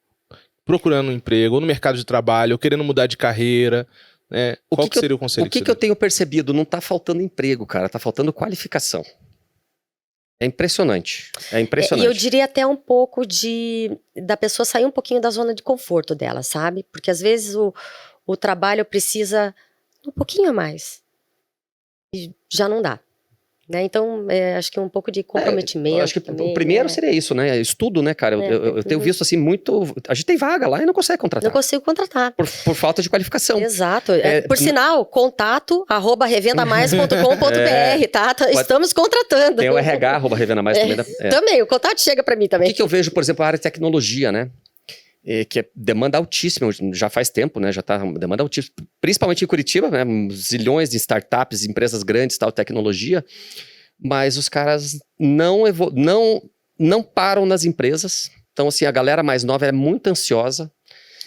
procurando um emprego, ou no mercado de trabalho, ou querendo mudar de carreira, né? Qual que seria o conselho
O que
você
eu tenho percebido? Não tá faltando emprego, cara, tá faltando qualificação. É impressionante. É impressionante.
E eu diria até um pouco da pessoa sair um pouquinho da zona de conforto dela, sabe? Porque às vezes o trabalho precisa um pouquinho a mais. E já não dá. Né? Então, acho que um pouco de comprometimento.
Eu acho que
também,
o primeiro
né?
seria isso, né? Estudo, né, cara? Eu tenho
uhum.
visto assim muito. A gente tem vaga lá e não consegue contratar.
Não consigo contratar.
Por falta de qualificação.
Exato. Por sinal, contato@revendamais.com.br, tá? Estamos contratando.
Tem o RH, @Revenda Mais também.
Também, o contato chega para mim
O
também.
que eu vejo, por exemplo, a área de tecnologia, né? Que é demanda altíssima, já faz tempo, né? Já tá demanda altíssima. Principalmente em Curitiba, né? Zilhões de startups, empresas grandes, tal, tecnologia. Mas os caras não param nas empresas. Então, assim, a galera mais nova é muito ansiosa.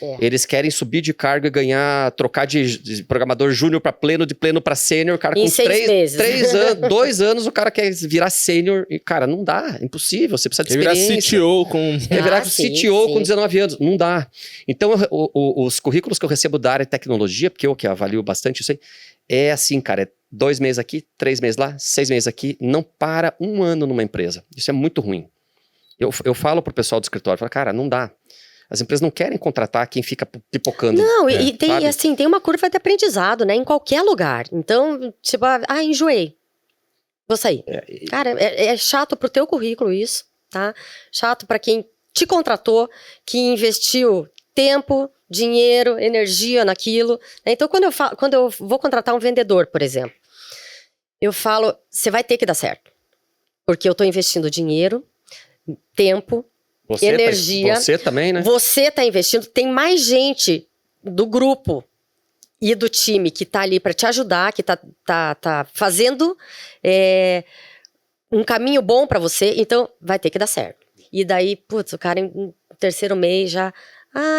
É.
Eles querem subir de cargo e ganhar, trocar de programador júnior para pleno, de pleno para sênior, cara,
Em
com
6 meses.
3 anos, 2 anos, o cara quer virar sênior e, cara, não dá, é impossível, você precisa de
Quer virar
experiência.
CTO com...
Quer virar
sim,
CTO
sim.
com 19 anos, não dá. Então, os currículos que eu recebo da área de tecnologia, porque eu que avalio bastante isso aí, é assim, cara, é 2 meses aqui, 3 meses lá, 6 meses aqui, não para 1 ano numa empresa. Isso é muito ruim. Eu falo pro pessoal do escritório, falo, cara, não dá. As empresas não querem contratar quem fica pipocando.
Não, e tem,
sabe?
assim, tem uma curva de aprendizado, né? Em qualquer lugar. Então, tipo, enjoei. Vou sair. Cara, é chato pro teu currículo isso, tá? Chato pra quem te contratou, que investiu tempo, dinheiro, energia naquilo. Então, quando eu vou contratar um vendedor, por exemplo, eu falo, você vai ter que dar certo. Porque eu tô investindo dinheiro, tempo, energia.
Você também, né?
Você está investindo, tem mais gente do grupo e do time que está ali para te ajudar, que tá fazendo um caminho bom para você, então vai ter que dar certo. E daí, putz, o cara em 3º mês já...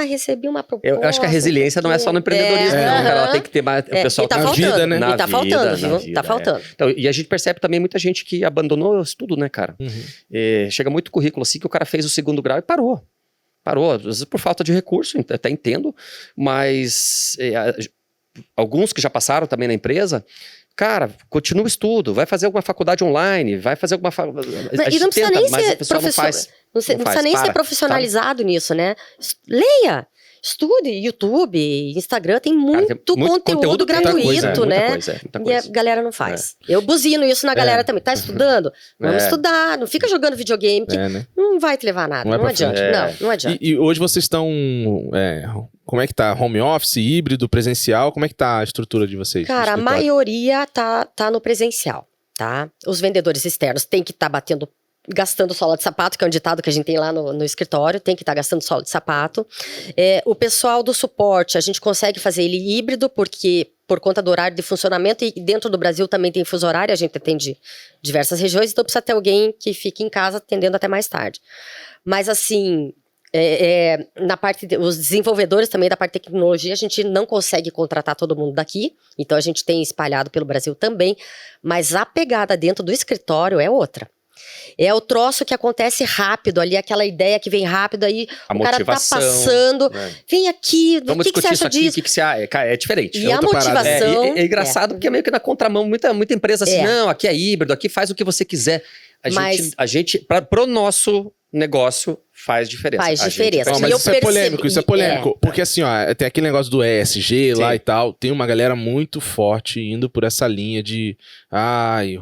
recebi uma proposta.
Eu acho que a resiliência não é só no emprempreendedorismo, não, cara. Ela tem que ter mais. O pessoal
e tá
na
faltando,
vida, né?
E tá faltando, viu?
vida,
Tá faltando.
Então, e a gente percebe também muita gente que abandonou o estudo, né, cara? Chega muito currículo assim que o cara fez o 2º grau e parou. Parou, às vezes por falta de recurso, até entendo, mas alguns que já passaram também na empresa, cara, continua o estudo, vai fazer alguma faculdade online, vai fazer alguma faculdade.
E não precisa nem ser professor. Não precisa nem ser profissionalizado nisso, né? Leia, estude, YouTube, Instagram, tem muito conteúdo gratuito, né?
Muita
E a galera não faz. Eu buzino isso na galera também. Tá estudando? Vamos estudar. Não fica jogando videogame, que
né?
não vai te levar a nada. Não adianta. Não adianta.
E hoje vocês estão... como é que tá? Home office, híbrido, presencial? Como é que tá a estrutura de vocês?
Cara, a maioria tá no presencial, tá? Os vendedores externos têm que estar gastando sola de sapato, que é um ditado que a gente tem lá no escritório, tem que estar gastando sola de sapato. O pessoal do suporte, a gente consegue fazer ele híbrido, porque por conta do horário de funcionamento, e dentro do Brasil também tem fuso horário, a gente atende diversas regiões, então precisa ter alguém que fique em casa atendendo até mais tarde. Mas assim, na parte os desenvolvedores também da parte de tecnologia, a gente não consegue contratar todo mundo daqui, então a gente tem espalhado pelo Brasil também, mas a pegada dentro do escritório é outra. É o troço que acontece rápido ali, aquela ideia que vem rápido, aí
a
o cara tá passando, vem aqui, o que você acha disso?
É diferente.
E a motivação...
É engraçado porque é meio que na contramão, muita empresa assim, não, aqui é híbrido, aqui faz o que você quiser. A gente pro nosso negócio faz diferença.
Faz diferença.
Mas isso é polêmico. Porque assim, tem aquele negócio do ESG lá e tal, tem uma galera muito forte indo por essa linha de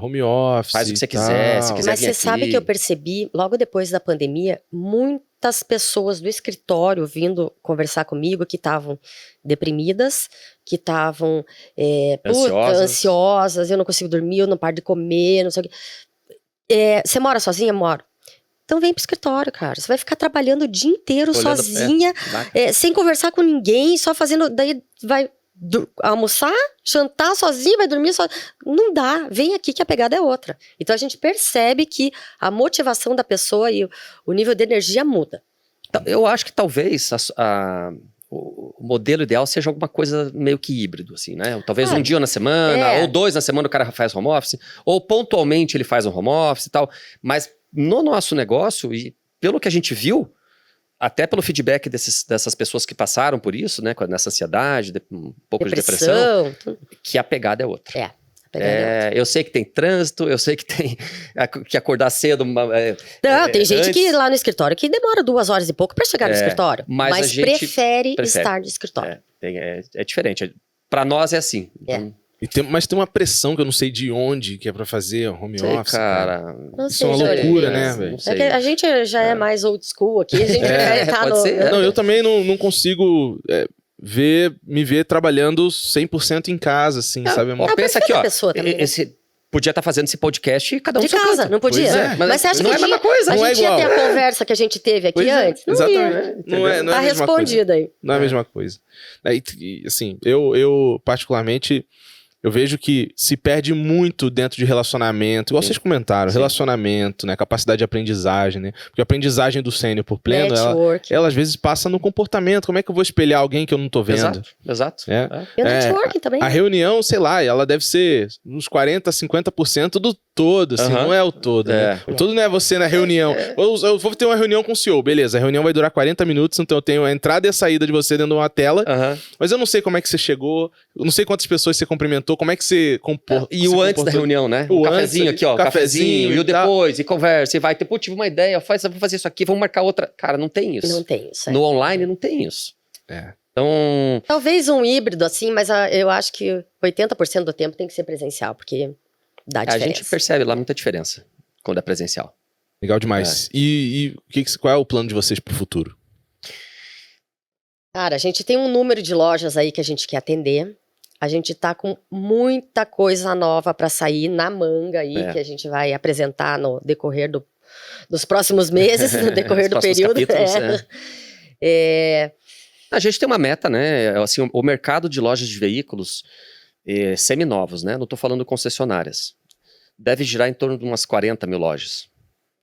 home office.
Faz o que você quiser, se quiser.
Mas você sabe que eu percebi, logo depois da pandemia, muitas pessoas do escritório vindo conversar comigo que estavam deprimidas, que estavam ansiosas, eu não consigo dormir, eu não paro de comer, não sei o quê. Você mora sozinha? Moro. Então vem pro escritório, cara. Você vai ficar trabalhando o dia inteiro sozinha, sem conversar com ninguém, só fazendo... Daí vai almoçar, jantar sozinha, vai dormir sozinha. Não dá. Vem aqui que a pegada é outra. Então a gente percebe que a motivação da pessoa e o nível de energia muda.
Eu acho que talvez o modelo ideal seja alguma coisa meio que híbrido, assim, né? Talvez um dia na semana, ou 2 na semana o cara faz home office, ou pontualmente ele faz um home office e tal. Mas no nosso negócio, e pelo que a gente viu, até pelo feedback dessas pessoas que passaram por isso, né? Nessa ansiedade, um pouco de depressão, que a pegada é outra. Eu sei que tem trânsito, eu sei que tem que acordar cedo.
Tem gente que lá no escritório que demora 2 horas e pouco para chegar no escritório, mas a gente prefere estar no escritório.
É diferente. Para nós é assim. Então,
Mas tem uma pressão que eu não sei de onde que é pra fazer home office.
Cara.
Isso é uma loucura, né, velho?
Que a gente já é mais old school aqui, a gente prefere estar no...
Não, eu também não consigo me ver trabalhando 100% em casa, assim, sabe?
Pensa aqui, ó. Podia estar fazendo esse podcast e cada um
de casa, não podia?
Mas
você acha
não
que
a mesma coisa.
A gente ia ter a conversa que a gente teve aqui antes? Não
exatamente. Não é
tá respondida aí.
Não é a mesma coisa. E, assim, eu particularmente eu vejo que se perde muito dentro de relacionamento, igual vocês comentaram, relacionamento, né, capacidade de aprendizagem, né, porque a aprendizagem do sênior por pleno, ela às vezes passa no comportamento, como é que eu vou espelhar alguém que eu não tô vendo?
Exato.
E o networking também.
A reunião, sei lá, ela deve ser uns 40%, 50% do todo, assim, não é o todo, né? O todo não é você na reunião. Eu vou ter uma reunião com o CEO, beleza, a reunião vai durar 40 minutos, então eu tenho a entrada e a saída de você dentro de uma tela, mas eu não sei como é que você chegou, eu não sei quantas pessoas você cumprimentou, como é que você
E o antes da reunião, né? O cafezinho aqui, ó, cafezinho, e o depois, e conversa, e vai ter, pô, tive uma ideia, vou fazer isso aqui, vamos marcar outra. Cara, não tem isso.
Não tem isso.
No online não tem isso. Então...
Talvez um híbrido, assim, mas eu acho que 80% do tempo tem que ser presencial, porque dá diferença.
A gente percebe lá muita diferença quando é presencial.
Legal demais. E qual é o plano de vocês pro futuro?
Cara, a gente tem um número de lojas aí que a gente quer atender. A gente tá com muita coisa nova para sair na manga aí, que a gente vai apresentar no decorrer dos próximos meses, no decorrer do período.
A gente tem uma meta, né? Assim, o mercado de lojas de veículos seminovos, né? Não tô falando concessionárias. Deve girar em torno de umas 40 mil lojas.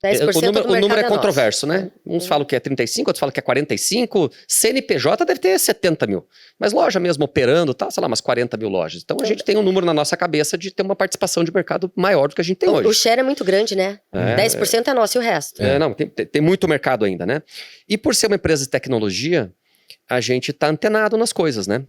10%
o número é controverso, né? Uns falam que é 35, outros falam que é 45. CNPJ deve ter 70 mil. Mas loja mesmo operando, tá, sei lá, umas 40 mil lojas. Então a gente tem um número na nossa cabeça de ter uma participação de mercado maior do que a gente tem hoje.
O share é muito grande, né? 10% é nosso e o resto.
Não, tem muito mercado ainda, né? E por ser uma empresa de tecnologia, a gente tá antenado nas coisas, né?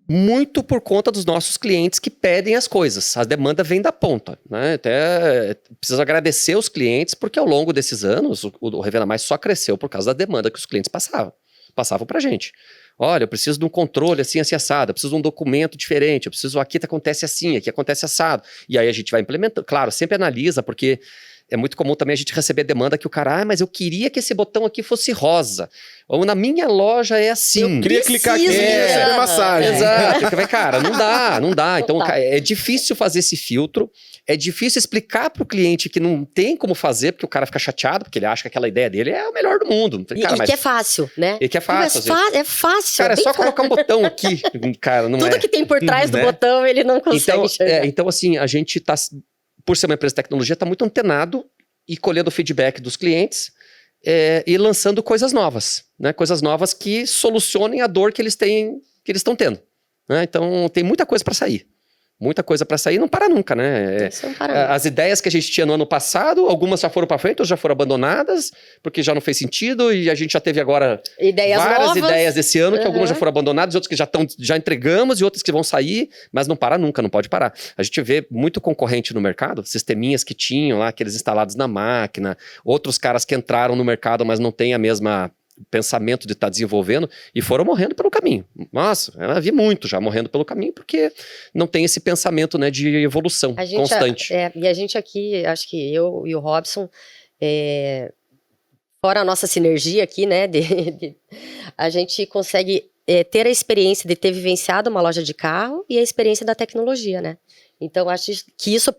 Muito por conta dos nossos clientes que pedem as coisas. A demanda vem da ponta, né? Até preciso agradecer os clientes, porque ao longo desses anos, o Revenda Mais só cresceu por causa da demanda que os clientes passavam pra gente. Olha, eu preciso de um controle assim, assim, assado, eu preciso de um documento diferente, eu preciso, aqui acontece assim, aqui acontece assado. E aí a gente vai implementando. Claro, sempre analisa, porque é muito comum também a gente receber demanda que o cara, mas eu queria que esse botão aqui fosse rosa. Ou na minha loja é assim.
Eu queria clicar aqui e receber massagem.
Exato. Cara, não dá. Então é difícil fazer esse filtro, é difícil explicar pro cliente que não tem como fazer, porque o cara fica chateado, porque ele acha que aquela ideia dele é o melhor do mundo. Cara,
que é fácil, né?
E que é fácil.
É fácil.
Cara, é só colocar um botão aqui, cara, não
Tudo que tem por trás do botão, ele não consegue enxergar.
Então, assim, a gente tá... Por ser uma empresa de tecnologia, está muito antenado e colhendo feedback dos clientes e lançando coisas novas, né? Coisas novas que solucionem a dor que eles estão tendo, né? Então, tem muita coisa para sair. Muita coisa para sair, não para nunca, né? As ideias que a gente tinha no ano passado, algumas já foram para frente, outras já foram abandonadas, porque já não fez sentido, e a gente já teve agora várias ideias desse ano, que algumas já foram abandonadas, outras que já entregamos, e outras que vão sair, mas não para nunca, não pode parar. A gente vê muito concorrente no mercado, sisteminhas que tinham lá, aqueles instalados na máquina, outros caras que entraram no mercado, mas não têm a mesma pensamento de estar desenvolvendo e foram morrendo pelo caminho. Nossa, eu vi muito já morrendo pelo caminho porque não tem esse pensamento, né, de evolução constante.
E a gente aqui, acho que eu e o Robson, fora a nossa sinergia aqui, né, a gente consegue ter a experiência de ter vivenciado uma loja de carro e a experiência da tecnologia, né? Então, acho que isso,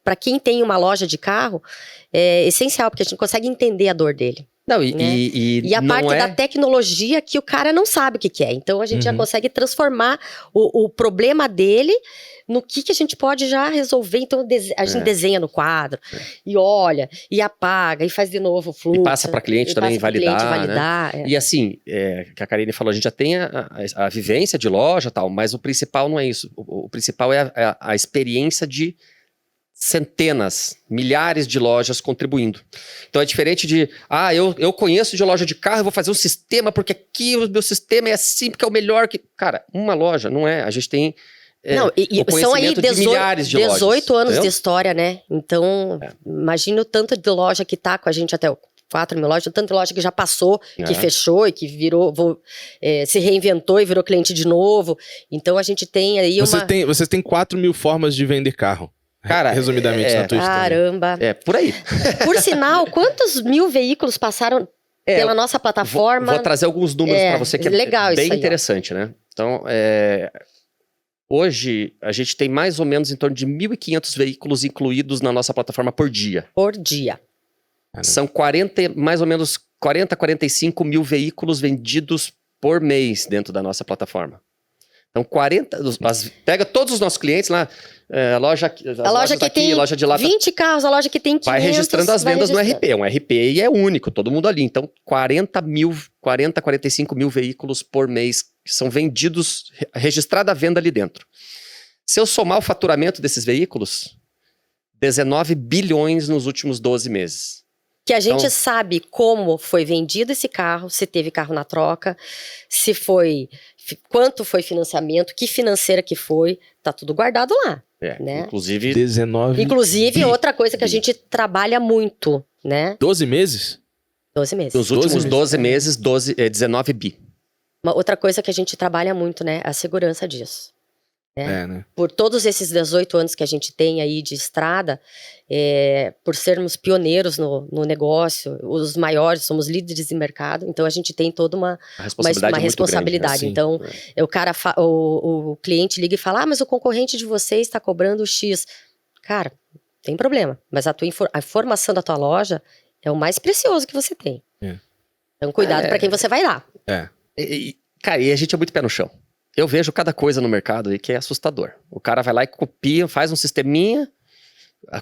para quem tem uma loja de carro, é essencial, porque a gente consegue entender a dor dele.
Não,
né? E a parte da tecnologia que o cara não sabe o que é. Então, a gente já consegue transformar o problema dele no que a gente pode já resolver. Então, a gente desenha no quadro, e olha, e apaga, e faz de novo o fluxo.
E passa para cliente também validar.
Né?
E assim, que a Karine falou, a gente já tem a vivência de loja e tal, mas o principal não é isso. O principal é a experiência de centenas, milhares de lojas contribuindo. Então é diferente de, eu conheço de loja de carro, eu vou fazer um sistema, porque aqui o meu sistema é assim, porque é o melhor que... Cara, uma loja, não é. A gente tem
são aí 18 anos
entendeu?
de história, né? Então, imagina o tanto de loja que tá com a gente até 4 mil lojas, o tanto de loja que já passou, que fechou e que se reinventou e virou cliente de novo. Então, a gente tem aí
Vocês têm 4 mil formas de vender carro. Cara, resumidamente na tua história.
Caramba.
Por aí.
Por sinal, quantos mil veículos passaram pela nossa plataforma?
Vou trazer alguns números para você que
legal,
é bem
isso aí,
interessante, né? Então, hoje, a gente tem mais ou menos em torno de 1.500 veículos incluídos na nossa plataforma por dia.
Por dia.
São mais ou menos 45 mil veículos vendidos por mês dentro da nossa plataforma. Então, pega todos os nossos clientes lá, a loja
que tem
loja de lá.
20 carros, a loja que tem 500.
Vai registrando as vendas no RP. Um RP e é único, todo mundo ali. Então, 45 mil veículos por mês que são vendidos, registrada a venda ali dentro. Se eu somar o faturamento desses veículos, 19 bilhões nos últimos 12 meses.
Que a gente
Então,
sabe como foi vendido esse carro, se teve carro na troca, se foi, quanto foi financiamento, que financeira que foi, tá tudo guardado lá, né?
Inclusive...
19.
Inclusive, outra coisa que a gente trabalha muito, né?
12 meses?
12 meses.
Nos últimos 12 meses, 19 bi.
Uma outra coisa que a gente trabalha muito, né? A segurança disso.
Né?
Por todos esses 18 anos que a gente tem aí de estrada, por sermos pioneiros no negócio, os maiores, somos líderes de mercado, então a gente tem toda uma responsabilidade.
Grande, né?
Então, o cliente liga e fala, mas o concorrente de vocês está cobrando X. Cara, tem problema, mas a informação da tua loja é o mais precioso que você tem. Então, cuidado para quem você vai dar.
Cara, e a gente é muito pé no chão. Eu vejo cada coisa no mercado aí que é assustador. O cara vai lá e copia, faz um sisteminha,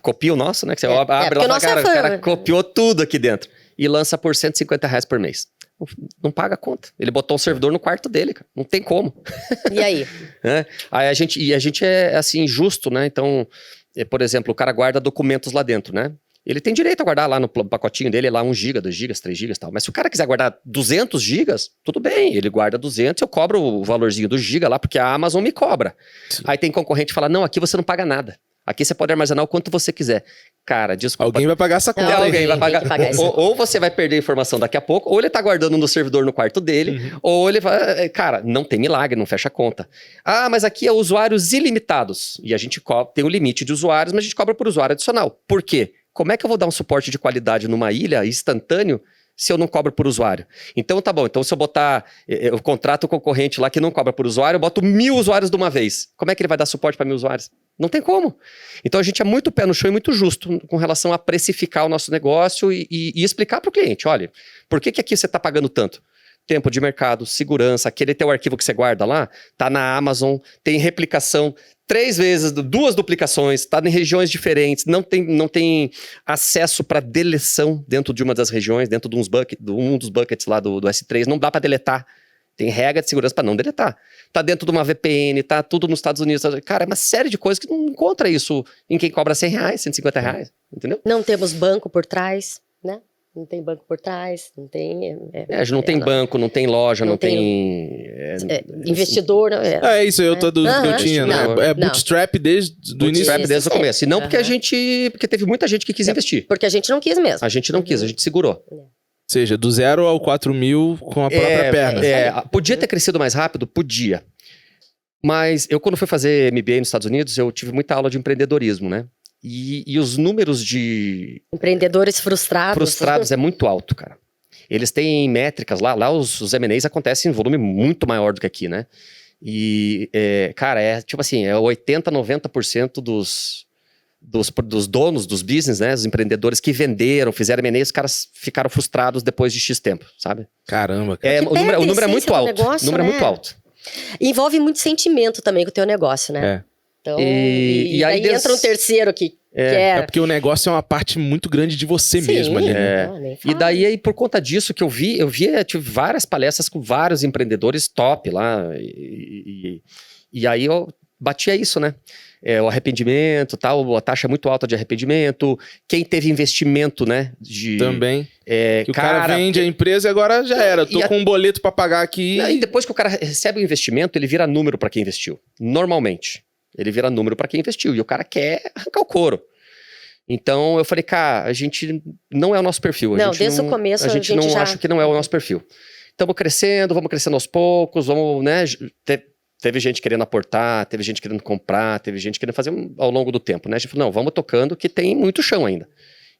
copia o nosso, né? Que você abre lá, o cara copiou tudo aqui dentro e lança por R$150 por mês. Não paga a conta. Ele botou um servidor no quarto dele, cara. Não tem como.
E aí?
Aí a gente é assim, justo, né? Então, por exemplo, o cara guarda documentos lá dentro, né? Ele tem direito a guardar lá no pacotinho dele, lá 1 GB, 2 GB, 3 GB e tal. Mas se o cara quiser guardar 200 GB, tudo bem, ele guarda 200, eu cobro o valorzinho do giga lá, porque a Amazon me cobra. Sim. Aí tem concorrente que fala, não, aqui você não paga nada. Aqui você pode armazenar o quanto você quiser. Cara, desculpa.
Alguém vai pagar essa conta.
Alguém vai pagar. Ou você vai perder a informação daqui a pouco, ou ele tá guardando no servidor no quarto dele, ou ele vai... Cara, não tem milagre, não fecha a conta. Ah, mas aqui é usuários ilimitados. E a gente tem um limite de usuários, mas a gente cobra por usuário adicional. Por quê? Como é que eu vou dar um suporte de qualidade numa ilha instantâneo se eu não cobro por usuário? Então tá bom, então se eu botar, eu contrato o concorrente lá que não cobra por usuário, eu boto 1000 usuários de uma vez. Como é que ele vai dar suporte para 1000 usuários? Não tem como. Então a gente é muito pé no chão e muito justo com relação a precificar o nosso negócio e explicar para o cliente, olha, por que aqui você está pagando tanto? Tempo de mercado, segurança, aquele teu arquivo que você guarda lá, tá na Amazon, tem replicação 3 vezes, 2 duplicações, tá em regiões diferentes, não tem acesso para deleção dentro de uma das regiões, dentro de um dos buckets lá do S3, não dá para deletar. Tem regra de segurança para não deletar. Tá dentro de uma VPN, tá tudo nos Estados Unidos. Cara, é uma série de coisas que não encontra isso em quem cobra R$100, R$150, entendeu?
Não temos banco por trás, né? Não tem banco por trás, não tem...
não tem banco, não tem loja, não tem...
investidor...
É isso, eu tô que eu tinha, né? Bootstrap desde o início.
Bootstrap desde o começo. E não porque teve muita gente que quis investir.
Porque a gente não quis mesmo.
A gente não quis, a gente segurou.
Ou seja, do 0 ao 4 mil com a própria perna.
Podia ter crescido mais rápido? Podia. Mas eu, quando fui fazer MBA nos Estados Unidos, eu tive muita aula de empreendedorismo, né? E os números de...
Empreendedores frustrados.
Frustrados é muito alto, cara. Eles têm métricas lá os M&As acontecem em volume muito maior do que aqui, né? E, cara, tipo assim, 80%, 90% dos donos dos business, né? Os empreendedores que venderam, fizeram M&A, os caras ficaram frustrados depois de X tempo, sabe?
Caramba, cara.
O número é muito alto.
Negócio,
o número é muito alto.
Envolve muito sentimento também com o teu negócio, né? Então, e aí entra um terceiro que
É porque o negócio é uma parte muito grande de você mesmo ali, né?
E daí, por conta disso que eu tive várias palestras com vários empreendedores top lá, e aí eu batia isso, né? O arrependimento, tal, a taxa muito alta de arrependimento, quem teve investimento, né?
Também. Que o cara vende a empresa e agora já era, tô com um boleto pra pagar aqui.
E depois que o cara recebe o investimento, ele vira número pra quem investiu, normalmente. Ele vira número para quem investiu. E o cara quer arrancar o couro. Então, eu falei, cara, a gente não é o nosso perfil.
Desde o começo
a gente não acha que não é o nosso perfil. Estamos crescendo, vamos crescendo aos poucos, vamos, né? Teve gente querendo aportar, teve gente querendo comprar, teve gente querendo fazer ao longo do tempo, né? A gente falou, não, vamos tocando que tem muito chão ainda.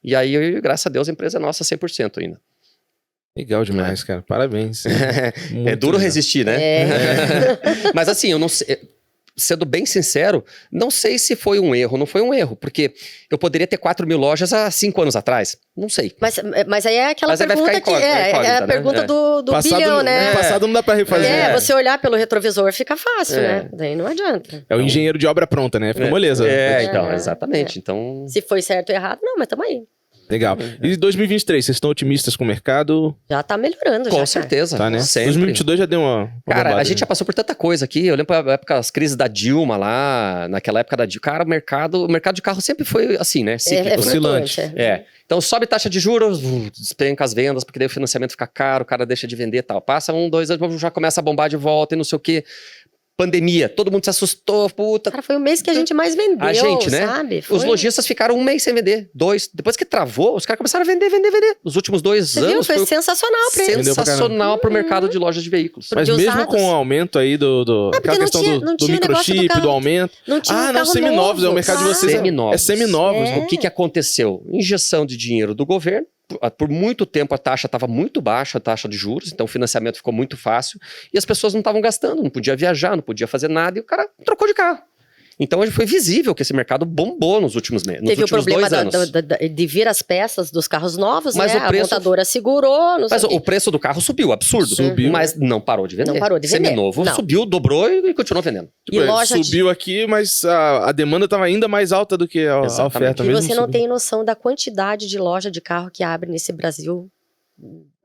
E aí, graças a Deus, a empresa é nossa 100% ainda.
Legal demais, cara. Parabéns.
É duro resistir, né? Mas assim, eu não sei... sendo bem sincero, não sei se foi um erro, não foi um erro, porque eu poderia ter 4 mil lojas há 5 anos atrás, não sei.
Mas aí é aquela
Mas aí vai
pergunta
ficar
que é a
né?
pergunta do
Passado
bilhão,
não-
né?
Passado não dá pra refazer.
Você olhar pelo retrovisor fica fácil,
É.
né? Daí não adianta.
É o engenheiro de obra pronta, né? Fica moleza.
Então, exatamente. Então,
Se foi certo ou errado, não, mas tamo aí.
Legal. E 2023, vocês estão otimistas com o mercado?
Já tá melhorando,
com
já,
certeza.
Tá, né?
Sempre.
2022 já deu uma
Cara,
bombada,
a gente já
né?
passou por tanta coisa aqui. Eu lembro da época das crises da Dilma lá, naquela época da Dilma. Cara, o mercado de carro sempre foi assim, né? Cíclico, né?
oscilante.
flutuante,
É. Então sobe taxa de juros, despenca as vendas, porque daí o financiamento fica caro, o cara deixa de vender e tal. Passa 1, 2 anos, já começa a bombar de volta e não sei o quê. Pandemia, todo mundo se assustou, puta.
Cara, foi o mês que a gente mais vendeu,
A gente, né?
sabe?
Os
Foi.
lojistas ficaram 1 mês sem vender, 2. Depois que travou, os caras começaram a vender. Os últimos 2
Você viu?
anos
Foi sensacional pra eles.
Vendeu pra
sensacional pro mercado de lojas de veículos.
Mas
de
mesmo
usados.
com o aumento aí
porque
aquela
não
questão
tinha-
do
não tinha negócio do
microchip,
carro.
do aumento.
Não tinha
Ah, não,
carro
seminovos.
novo,
É o mercado de
claro.
vocês.
Seminovos.
É seminovos.
É.
O que aconteceu? Injeção de dinheiro do governo. Por muito tempo a taxa estava muito baixa, a taxa de juros, então o financiamento ficou muito fácil e as pessoas não estavam gastando, não podia viajar, não podia fazer nada e o cara trocou de carro. Então hoje foi visível que esse mercado bombou nos últimos meses, nos
Teve o
últimos
problema
2 anos.
de vir as peças dos carros novos,
Mas
né?
o preço-
A montadora segurou, não sei
Mas
o quê.
o preço do carro subiu, absurdo.
Subiu.
Mas não parou de vender.
Não parou de vender.
Seminovo
Não.
subiu, dobrou e continuou vendendo.
E loja
subiu aqui, mas a demanda estava ainda mais alta do que a
Exatamente.
oferta
E
mesmo.
você não
subiu.
tem noção da quantidade de loja de carro que abre nesse Brasil.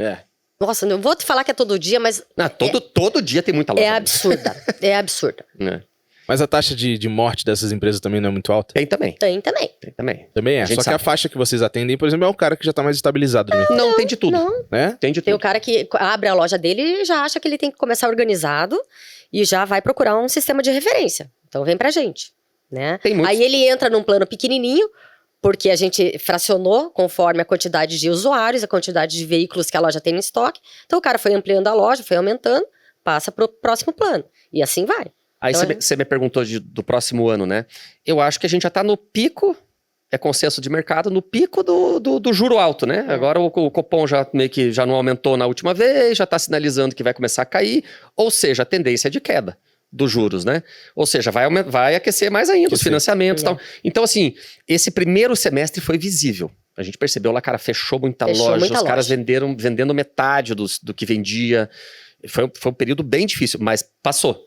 É.
Nossa, não vou te falar que é todo dia, mas
Não, todo dia tem muita loja.
é absurda. É absurda.
É.
Mas a taxa de morte dessas empresas também não é muito alta?
Tem também.
Tem também.
Tem também.
Também é.
A gente
Só que a
sabe.
faixa que vocês atendem, por exemplo, é um cara que já tá mais estabilizado no mercado,
Não, tem de tudo.
Não.
né?
Tem de
Tem o
tudo.
cara que abre a loja dele e já acha que ele tem que começar organizado e já vai procurar um sistema de referência. Então vem pra gente, né?
Tem muitos.
Aí ele entra num plano pequenininho, porque a gente fracionou conforme a quantidade de usuários, a quantidade de veículos que a loja tem em estoque. Então o cara foi ampliando a loja, foi aumentando, passa pro próximo plano. E assim vai.
Aí
Então,
você me perguntou do próximo ano, né? Eu acho que a gente já tá no pico, é consenso de mercado, no pico do juro alto, né? Agora o Copom já meio que já não aumentou na última vez, já tá sinalizando que vai começar a cair, ou seja, a tendência é de queda dos juros, né? Ou seja, vai aquecer mais ainda os
Aquecer.
financiamentos e
É.
tal. Então, assim, esse primeiro semestre foi visível. A gente percebeu lá, cara, fechou muita
Fechou
loja,
muita
os caras
loja.
vendendo metade do que vendia. Foi um período bem difícil, mas passou.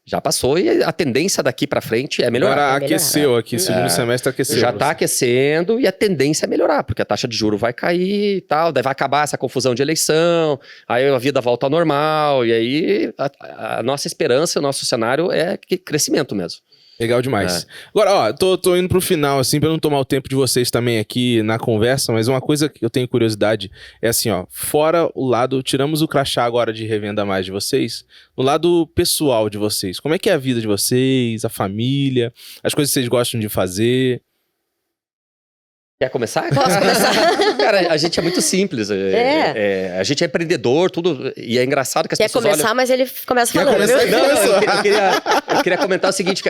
Já passou e a tendência daqui pra frente é melhorar.
Agora
Vai melhorar.
aqueceu aqui, segundo semestre aqueceu.
Já tá aquecendo e a tendência é melhorar, porque a taxa de juro vai cair e tal, daí vai acabar essa confusão de eleição, aí a vida volta ao normal, e aí a nossa esperança, o nosso cenário é crescimento mesmo.
Legal demais. Agora, ó, tô indo pro final, assim, pra não tomar o tempo de vocês também aqui na conversa, mas uma coisa que eu tenho curiosidade é assim, ó, fora o lado, tiramos o crachá agora de revenda mais de vocês, no lado pessoal de vocês, como é que é a vida de vocês, a família, as coisas que vocês gostam de fazer?
Quer começar?
Posso começar?
Cara, a gente é muito simples. A gente é empreendedor, tudo. E é engraçado que as
Quer
pessoas
começar, mas ele começa
Quer
falando,
começar?
viu?
Não,
eu queria comentar o seguinte: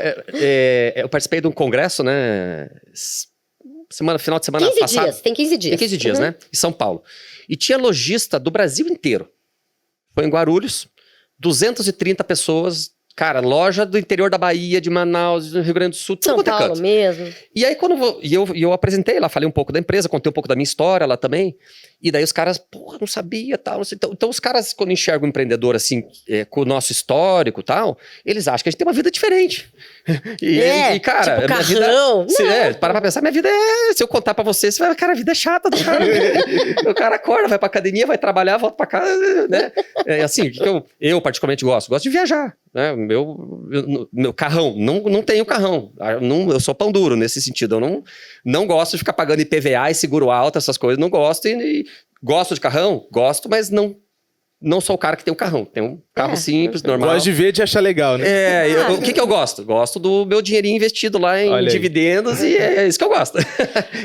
eu participei de um congresso, né? Final de semana
15
passado.
dias, tem 15 dias.
Tem 15 dias,
Uhum.
né? Em São Paulo. E tinha lojista do Brasil inteiro. Foi em Guarulhos, 230 pessoas. Cara, loja do interior da Bahia, de Manaus, do Rio Grande do Sul, tudo
São
quanto é
Paulo
canto.
mesmo.
E aí, eu apresentei lá, falei um pouco da empresa, contei um pouco da minha história lá também. E daí os caras, porra, não sabia tal. Não sei, então os caras, quando enxergam o empreendedor assim, com o nosso histórico e tal, eles acham que a gente tem uma vida diferente. E, cara,
tipo
minha vida.
carrão.
Para pra pensar, minha vida é. Se eu contar pra você, você vai, cara, a vida é chata do cara. O cara acorda, vai pra academia, vai trabalhar, volta pra casa, né? É assim, o que eu particularmente gosto? Gosto de viajar. Né? Meu carrão, não tenho carrão. Eu sou pão duro nesse sentido. Eu não gosto de ficar pagando IPVA e seguro alto, essas coisas. Não gosto. E gosto de carrão? Gosto, mas não sou o cara que tem o carrão. Tem um carro simples, normal.
Gosto de ver e de achar legal, né?
O que eu gosto? Gosto do meu dinheirinho investido lá em
Olha aí.
dividendos e é isso que eu gosto.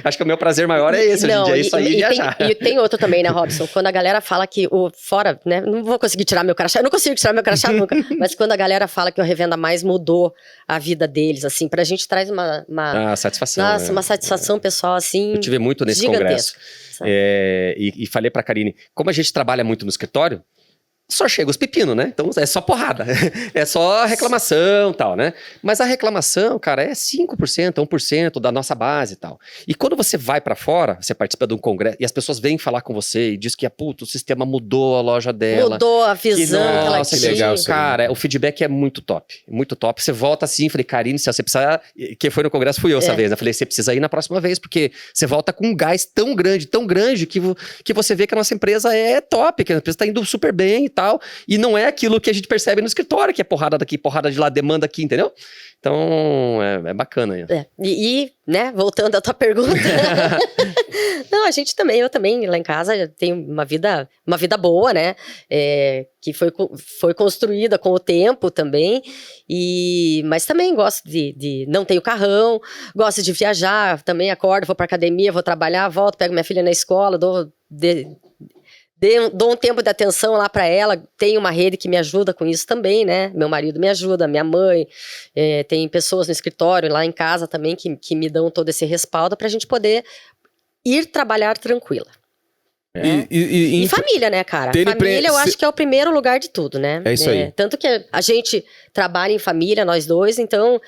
Acho que o meu prazer maior é esse hoje em dia, é isso aí, viajar.
E tem outro também, né, Robson? Quando a galera fala que fora, né, não vou conseguir tirar meu crachá, eu não consigo tirar meu crachá nunca, mas quando a galera fala que o Revenda Mais mudou a vida deles, assim, pra gente traz uma
Satisfação.
nossa,
né?
uma satisfação pessoal, assim,
Eu tive muito nesse
gigantesca,
congresso.
sabe?
E falei pra Karine, como a gente trabalha muito no escritório, só chega os pepinos, né? Então é só porrada, é só reclamação e tal, né? Mas a reclamação, cara, é 5%, 1% da nossa base e tal. E quando você vai pra fora, você participa de um congresso e as pessoas vêm falar com você e diz que, puto, o sistema mudou a loja dela.
Mudou a visão que ela
nossa,
tinha.
que legal isso aí.
Cara, o feedback é muito top, muito top. Você volta assim, falei, Karine, se você precisar... Quem foi no congresso fui eu essa vez, né? Falei, você precisa ir na próxima vez, porque você volta com um gás tão grande, que você vê que a nossa empresa é top, que a empresa tá indo super bem e tal. E não é aquilo que a gente percebe no escritório, que é porrada daqui, porrada de lá, demanda aqui, entendeu? Então, é bacana.
Né, voltando à tua pergunta. Não, eu também, lá em casa, tenho uma vida boa, né? Que foi construída com o tempo também. Mas também gosto de não tenho carrão, gosto de viajar, também acordo, vou pra academia, vou trabalhar, volto, pego minha filha na escola, dou um tempo de atenção lá para ela, tem uma rede que me ajuda com isso também, né? Meu marido me ajuda, minha mãe, tem pessoas no escritório, lá em casa também, que me dão todo esse respaldo pra gente poder ir trabalhar tranquila. E família, né, cara? Família eu acho que é o primeiro lugar de tudo, né?
É isso aí.
Tanto que a gente trabalha em família, nós dois, então...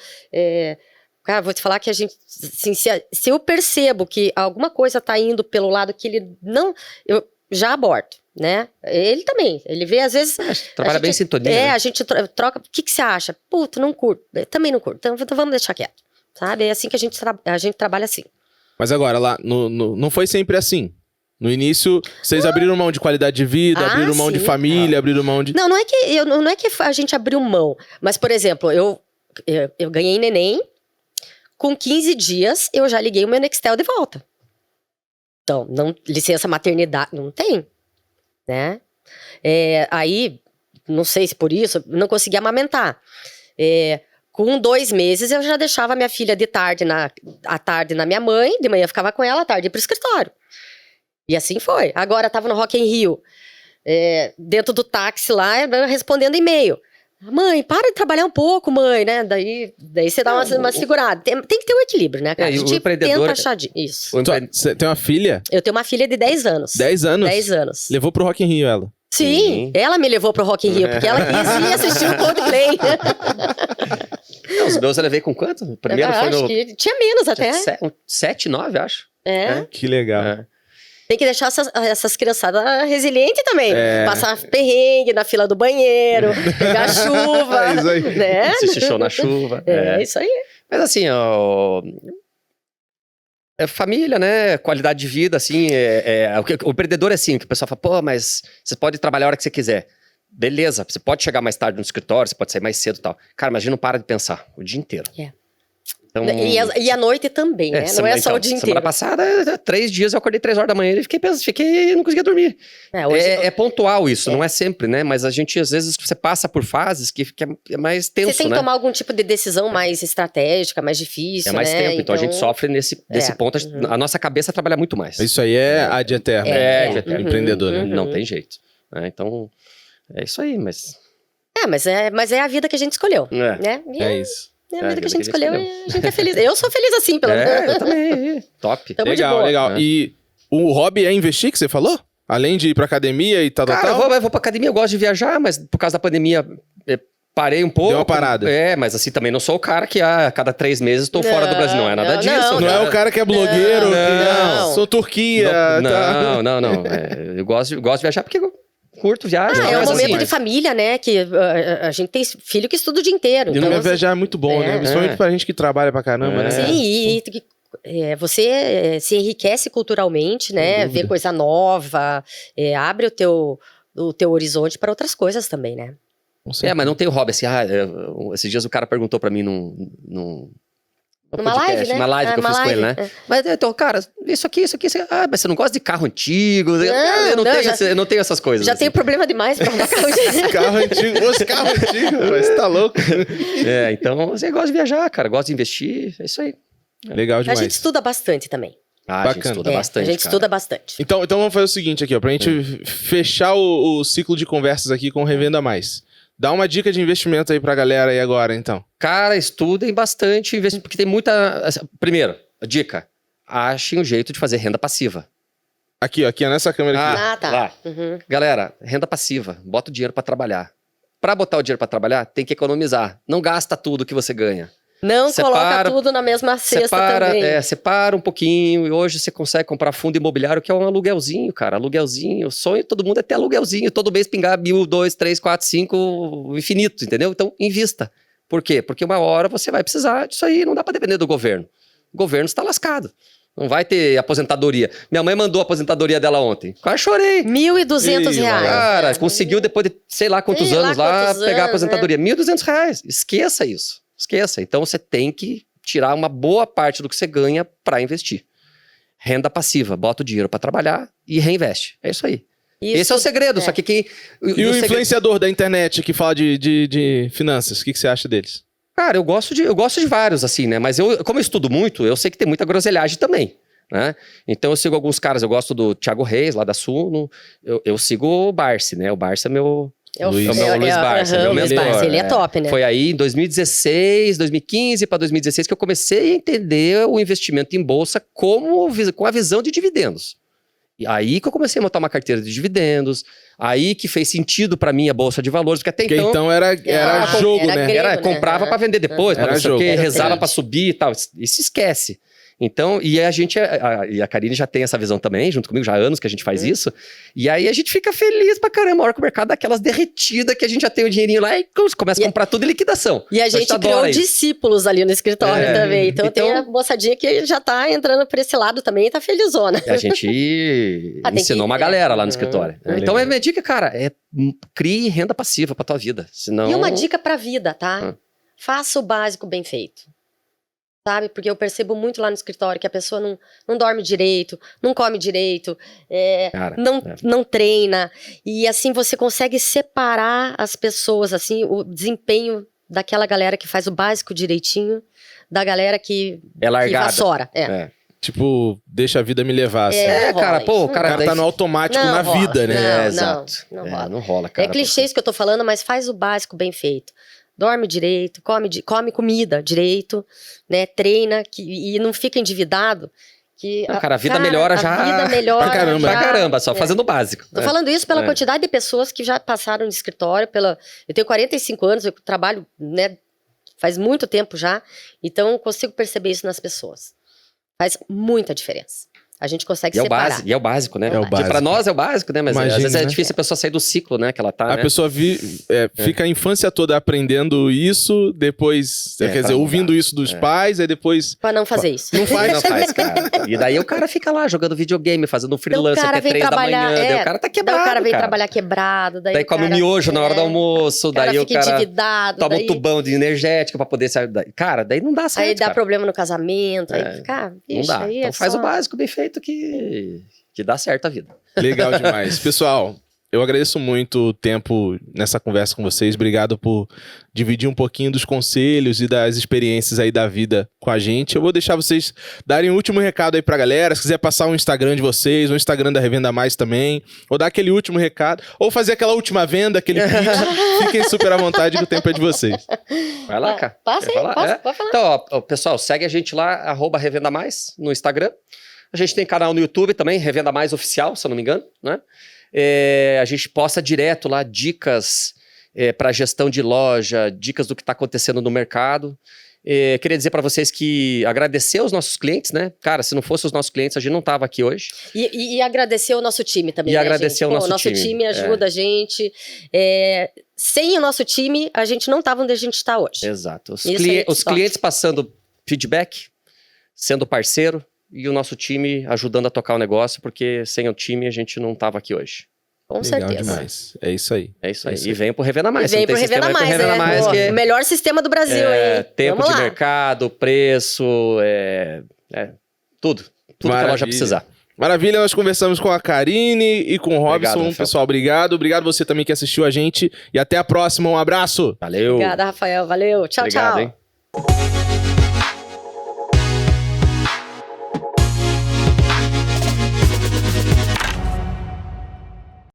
Cara, vou te falar que a gente, assim, se eu percebo que alguma coisa tá indo pelo lado que ele não... Eu já aborto, né? Ele também. Ele vê, às vezes...
Trabalha bem em sintonia, né?
A gente troca... O que você acha? Puta, não curto. Eu também não curto. Então vamos deixar quieto. Sabe? É assim que a gente trabalha assim.
Mas agora, lá, não foi sempre assim. No início, vocês abriram mão de qualidade de vida, abriram mão de família, abriram mão de...
Não é que a gente abriu mão. Mas, por exemplo, eu ganhei neném. Com 15 dias, eu já liguei o meu Nextel de volta. Então, licença maternidade, não tem, né? Aí, não sei se por isso, não consegui amamentar. Com 2 meses, eu já deixava minha filha de tarde à tarde na minha mãe, de manhã eu ficava com ela, à tarde ia pro escritório. E assim foi. Agora, tava no Rock in Rio, dentro do táxi lá, respondendo e-mail. Mãe, para de trabalhar um pouco, mãe, né? Daí você dá uma segurada. Tem que ter um equilíbrio, né, cara? A gente tenta achar isso.
Você tem uma filha?
Eu tenho uma filha de 10 anos.
10 anos?
10 anos.
Levou pro Rock in Rio ela?
Sim, ela me levou pro Rock in Rio, porque ela quis ir assistir o Coldplay.
Os meus eu levei com quanto? O primeiro foi no...
Acho que tinha menos até.
7, 9, acho.
Que legal.
Tem que deixar essas criançadas resilientes também. Passar perrengue na fila do banheiro, pegar chuva.
Isso aí.
Né?
Assistir show na chuva.
Isso aí.
Mas assim, família, né? Qualidade de vida, assim. O empreendedor é assim, que o pessoal fala, pô, mas você pode trabalhar a hora que você quiser. Beleza, você pode chegar mais tarde no escritório, você pode sair mais cedo e tal. Cara, imagina, não para de pensar o dia inteiro. Então,
e à noite também, né? Não é só o dia inteiro.
Semana passada, 3 dias eu acordei 3 horas da manhã e não conseguia dormir. É pontual isso, não é sempre, né? Mas a gente, às vezes, você passa por fases que é mais tenso, né?
Você tem que tomar algum tipo de decisão mais estratégica, mais difícil, né?
É mais tempo, então a gente sofre nesse ponto. A nossa cabeça trabalha muito mais.
Isso aí é ad eterno. Empreendedor, né?
Não tem jeito. Então, é isso aí, mas...
Mas é a vida que a gente escolheu, né?
É isso.
É a vida que a gente escolheu e a gente é feliz. Eu sou feliz assim, pelo menos.
Eu também. Top.
Legal. E o hobby é investir, que você falou? Além de ir pra academia e tal,
Cara, eu vou pra academia, eu gosto de viajar, mas por causa da pandemia parei um pouco.
Deu uma parada.
Mas assim, também não sou o cara que a cada 3 meses estou fora do Brasil. Não é nada disso.
Não é o cara que é blogueiro.
Não.
Sou Turquia.
Não. Eu gosto de viajar porque... Curto viagem.
É um momento de família, né? Que a gente tem filho que estuda o dia inteiro.
E não viajar é muito bom, né? Principalmente pra gente que trabalha pra caramba, né?
Sim, você se enriquece culturalmente, né? Vê coisa nova, abre o teu horizonte para outras coisas também, né?
Mas não tem o hobby assim. Esses dias o cara perguntou pra mim
numa live, né?
Uma live que eu fiz com ele, né? Mas então, cara, isso aqui. Mas você não gosta de carro antigo? Eu não tenho essas coisas.
Já tenho problema demais pra arrumar carro antigo.
Carro antigo, você tá louco?
Então você gosta de viajar, cara, gosta de investir, é isso aí.
Legal demais.
A gente estuda bastante também.
A gente estuda bastante.
A gente estuda bastante.
Então vamos fazer o seguinte aqui, ó, pra gente fechar o ciclo de conversas aqui com o Revenda Mais. Dá uma dica de investimento aí pra galera aí agora, então.
Cara, estudem bastante, porque tem muita... Primeiro, dica, achem um jeito de fazer renda passiva.
Aqui, ó, nessa câmera aqui.
Ah, tá.
Lá.
Uhum.
Galera, renda passiva. Bota o dinheiro pra trabalhar. Pra botar o dinheiro pra trabalhar, tem que economizar. Não gasta tudo que você ganha.
Não coloca
Separa-
tudo na mesma cesta também.
Separa um pouquinho e hoje você consegue comprar fundo imobiliário que é um aluguelzinho, cara. Aluguelzinho. O sonho de todo mundo é ter aluguelzinho. Todo mês pingar 1.000, 2, 3, 4, 5, infinito, entendeu? Então, invista. Por quê? Porque uma hora você vai precisar disso aí. Não dá pra depender do governo. O governo está lascado. Não vai ter aposentadoria. Minha mãe mandou a aposentadoria dela ontem. Quase chorei.
R$1.200.
Cara, conseguiu depois de sei lá quantos
Sei lá
anos lá
quantos
pegar a
anos,
aposentadoria. R$1.200. Esqueça isso. Esqueça. Então você tem que tirar uma boa parte do que você ganha para investir. Renda passiva. Bota o dinheiro para trabalhar e reinveste. É isso aí. Esse é o segredo. Só que quem.
E o influenciador da internet que fala de finanças, o que você acha deles?
Cara, eu gosto de vários, assim, né? Mas como eu estudo muito, eu sei que tem muita groselhagem também, né? Então eu sigo alguns caras, eu gosto do Thiago Reis, lá da Suno, eu sigo o Barsi, né? O Barsi é meu...
Luiz.
É o meu Luiz Barsi, é meu
Luiz
mentor.
Barsi, ele é top, né?
Foi aí em 2016, 2015 para 2016 que eu comecei a entender o investimento em bolsa com a visão de dividendos. E aí que eu comecei a montar uma carteira de dividendos, aí que fez sentido pra mim a bolsa de valores, porque até
Porque então era jogo,
era
né?
grego.
Comprava
né?
pra vender depois,
Era
pra não sei o
jogo.
quê,
Era
rezava
trade.
pra subir e tal. E se esquece. Então, e a Karine já tem essa visão também, junto comigo, já há anos que a gente faz isso. E aí a gente fica feliz pra caramba, a hora que o mercado dá aquelas derretidas que a gente já tem o dinheirinho lá e começa a comprar tudo em liquidação.
E a gente criou
adora isso.
discípulos ali no escritório
É.
também. Então, tem a moçadinha que já tá entrando por esse lado também e tá felizona.
E a gente
Ah, tem
ensinou
que-
uma galera lá no escritório.
Legal.
Então, a minha dica, cara, crie renda passiva pra tua vida. Senão...
E uma dica pra vida, tá?
Ah.
Faça o básico bem feito. Sabe? Porque eu percebo muito lá no escritório que a pessoa não dorme direito, não come direito,
Cara,
não treina. E assim você consegue separar as pessoas, assim, o desempenho daquela galera que faz o básico direitinho, da galera que
é largada.
vassoura.
É.
Tipo, deixa a vida me levar, assim.
É. Não rola
cara, pô,
isso.
o
O
cara,
cara tá no automático
Não
na
rola.
vida, né?
Não,
exato.
não rola.
Não rola, cara.
É clichê isso que eu tô falando, mas faz o básico bem feito. Dorme direito, come comida direito, né? Treina e não fica endividado.
Não, cara, a vida melhora já.
A vida melhora
Pra caramba.
Pra caramba, só
É.
fazendo o básico.
Tô falando isso pela
É.
quantidade de pessoas que já passaram de escritório. Eu tenho 45 anos, eu trabalho, né, faz muito tempo já, então eu consigo perceber isso nas pessoas. Faz muita diferença. A gente consegue
E é o
separar.
básico, né?
É o básico.
Pra nós é o básico, né? Mas
Imagina,
às vezes é
né?
difícil a pessoa sair do ciclo, né? Que ela tá,
A
né?
pessoa fica a infância toda aprendendo isso, depois,
É,
quer
pra
dizer,
não
ouvindo
dar.
isso dos pais, aí depois...
Pra não fazer isso.
Não faz.
Não faz, cara. E daí o cara fica lá jogando videogame, fazendo um freelance
cara
até
vem
3 da
trabalhar,
manhã. Daí o cara tá
Daí
quebrado,
o cara vem
cara.
trabalhar quebrado. Daí
Daí
o
come
cara,
miojo na hora do almoço,
O cara
daí o
fica
cara
endividado.
toma
daí,
um tubão de energético pra poder sair. Cara, daí não dá certo,
aí dá
cara.
problema no casamento.
É,
Aí fica,
Não
ixi,
dá.
aí
Então
é
faz
só...
o básico bem feito que dá certo a vida.
Legal demais. Pessoal, eu agradeço muito o tempo nessa conversa com vocês. Obrigado por dividir um pouquinho dos conselhos e das experiências aí da vida com a gente. Eu vou deixar vocês darem um último recado aí pra galera. Se quiser passar o Instagram de vocês, o Instagram da Revenda Mais também, ou dar aquele último recado, ou fazer aquela última venda, aquele pitch, fiquem super à vontade que o tempo é de vocês.
Vai lá, cara.
Passa aí,
Quer falar?
passa,
É.
pode falar.
Então, ó, pessoal, segue a gente lá, @Revenda Mais, no Instagram. A gente tem canal no YouTube também, Revenda Mais Oficial, se eu não me engano, né? A gente posta direto lá dicas para gestão de loja, dicas do que está acontecendo no mercado. Queria dizer para vocês que agradecer aos nossos clientes, né? Cara, se não fosse os nossos clientes, a gente não tava aqui hoje.
E agradecer o nosso time também,
E
né,
agradecer
gente?
ao nosso
nosso
time.
time ajuda a gente. Sem o nosso time, a gente não tava onde a gente está hoje.
Exato. Os,
Isso aí,
os
top.
clientes passando feedback, sendo parceiro, e o nosso time ajudando a tocar o negócio, porque sem o time a gente não tava aqui hoje.
Com
Legal
certeza.
demais. É isso aí.
É isso aí.
É isso
E
aí.
venha pro Revenda Mais.
E vem
Se não
pro
tem
Revenda
sistema,
Mais,
vai pro Revenda Mais,
Pô,
que
o melhor sistema do Brasil, hein?
tempo
Vamos
de
lá.
mercado, preço, tudo. Tudo que a
Maravilha.
loja precisar.
Maravilha, nós conversamos com a Karine e com o Robson.
Obrigado, Rafael.
Pessoal, obrigado. Obrigado você também que assistiu a gente. E até a próxima. Um abraço.
Valeu.
Obrigada, Rafael. Valeu. Tchau,
Obrigado,
tchau.
hein?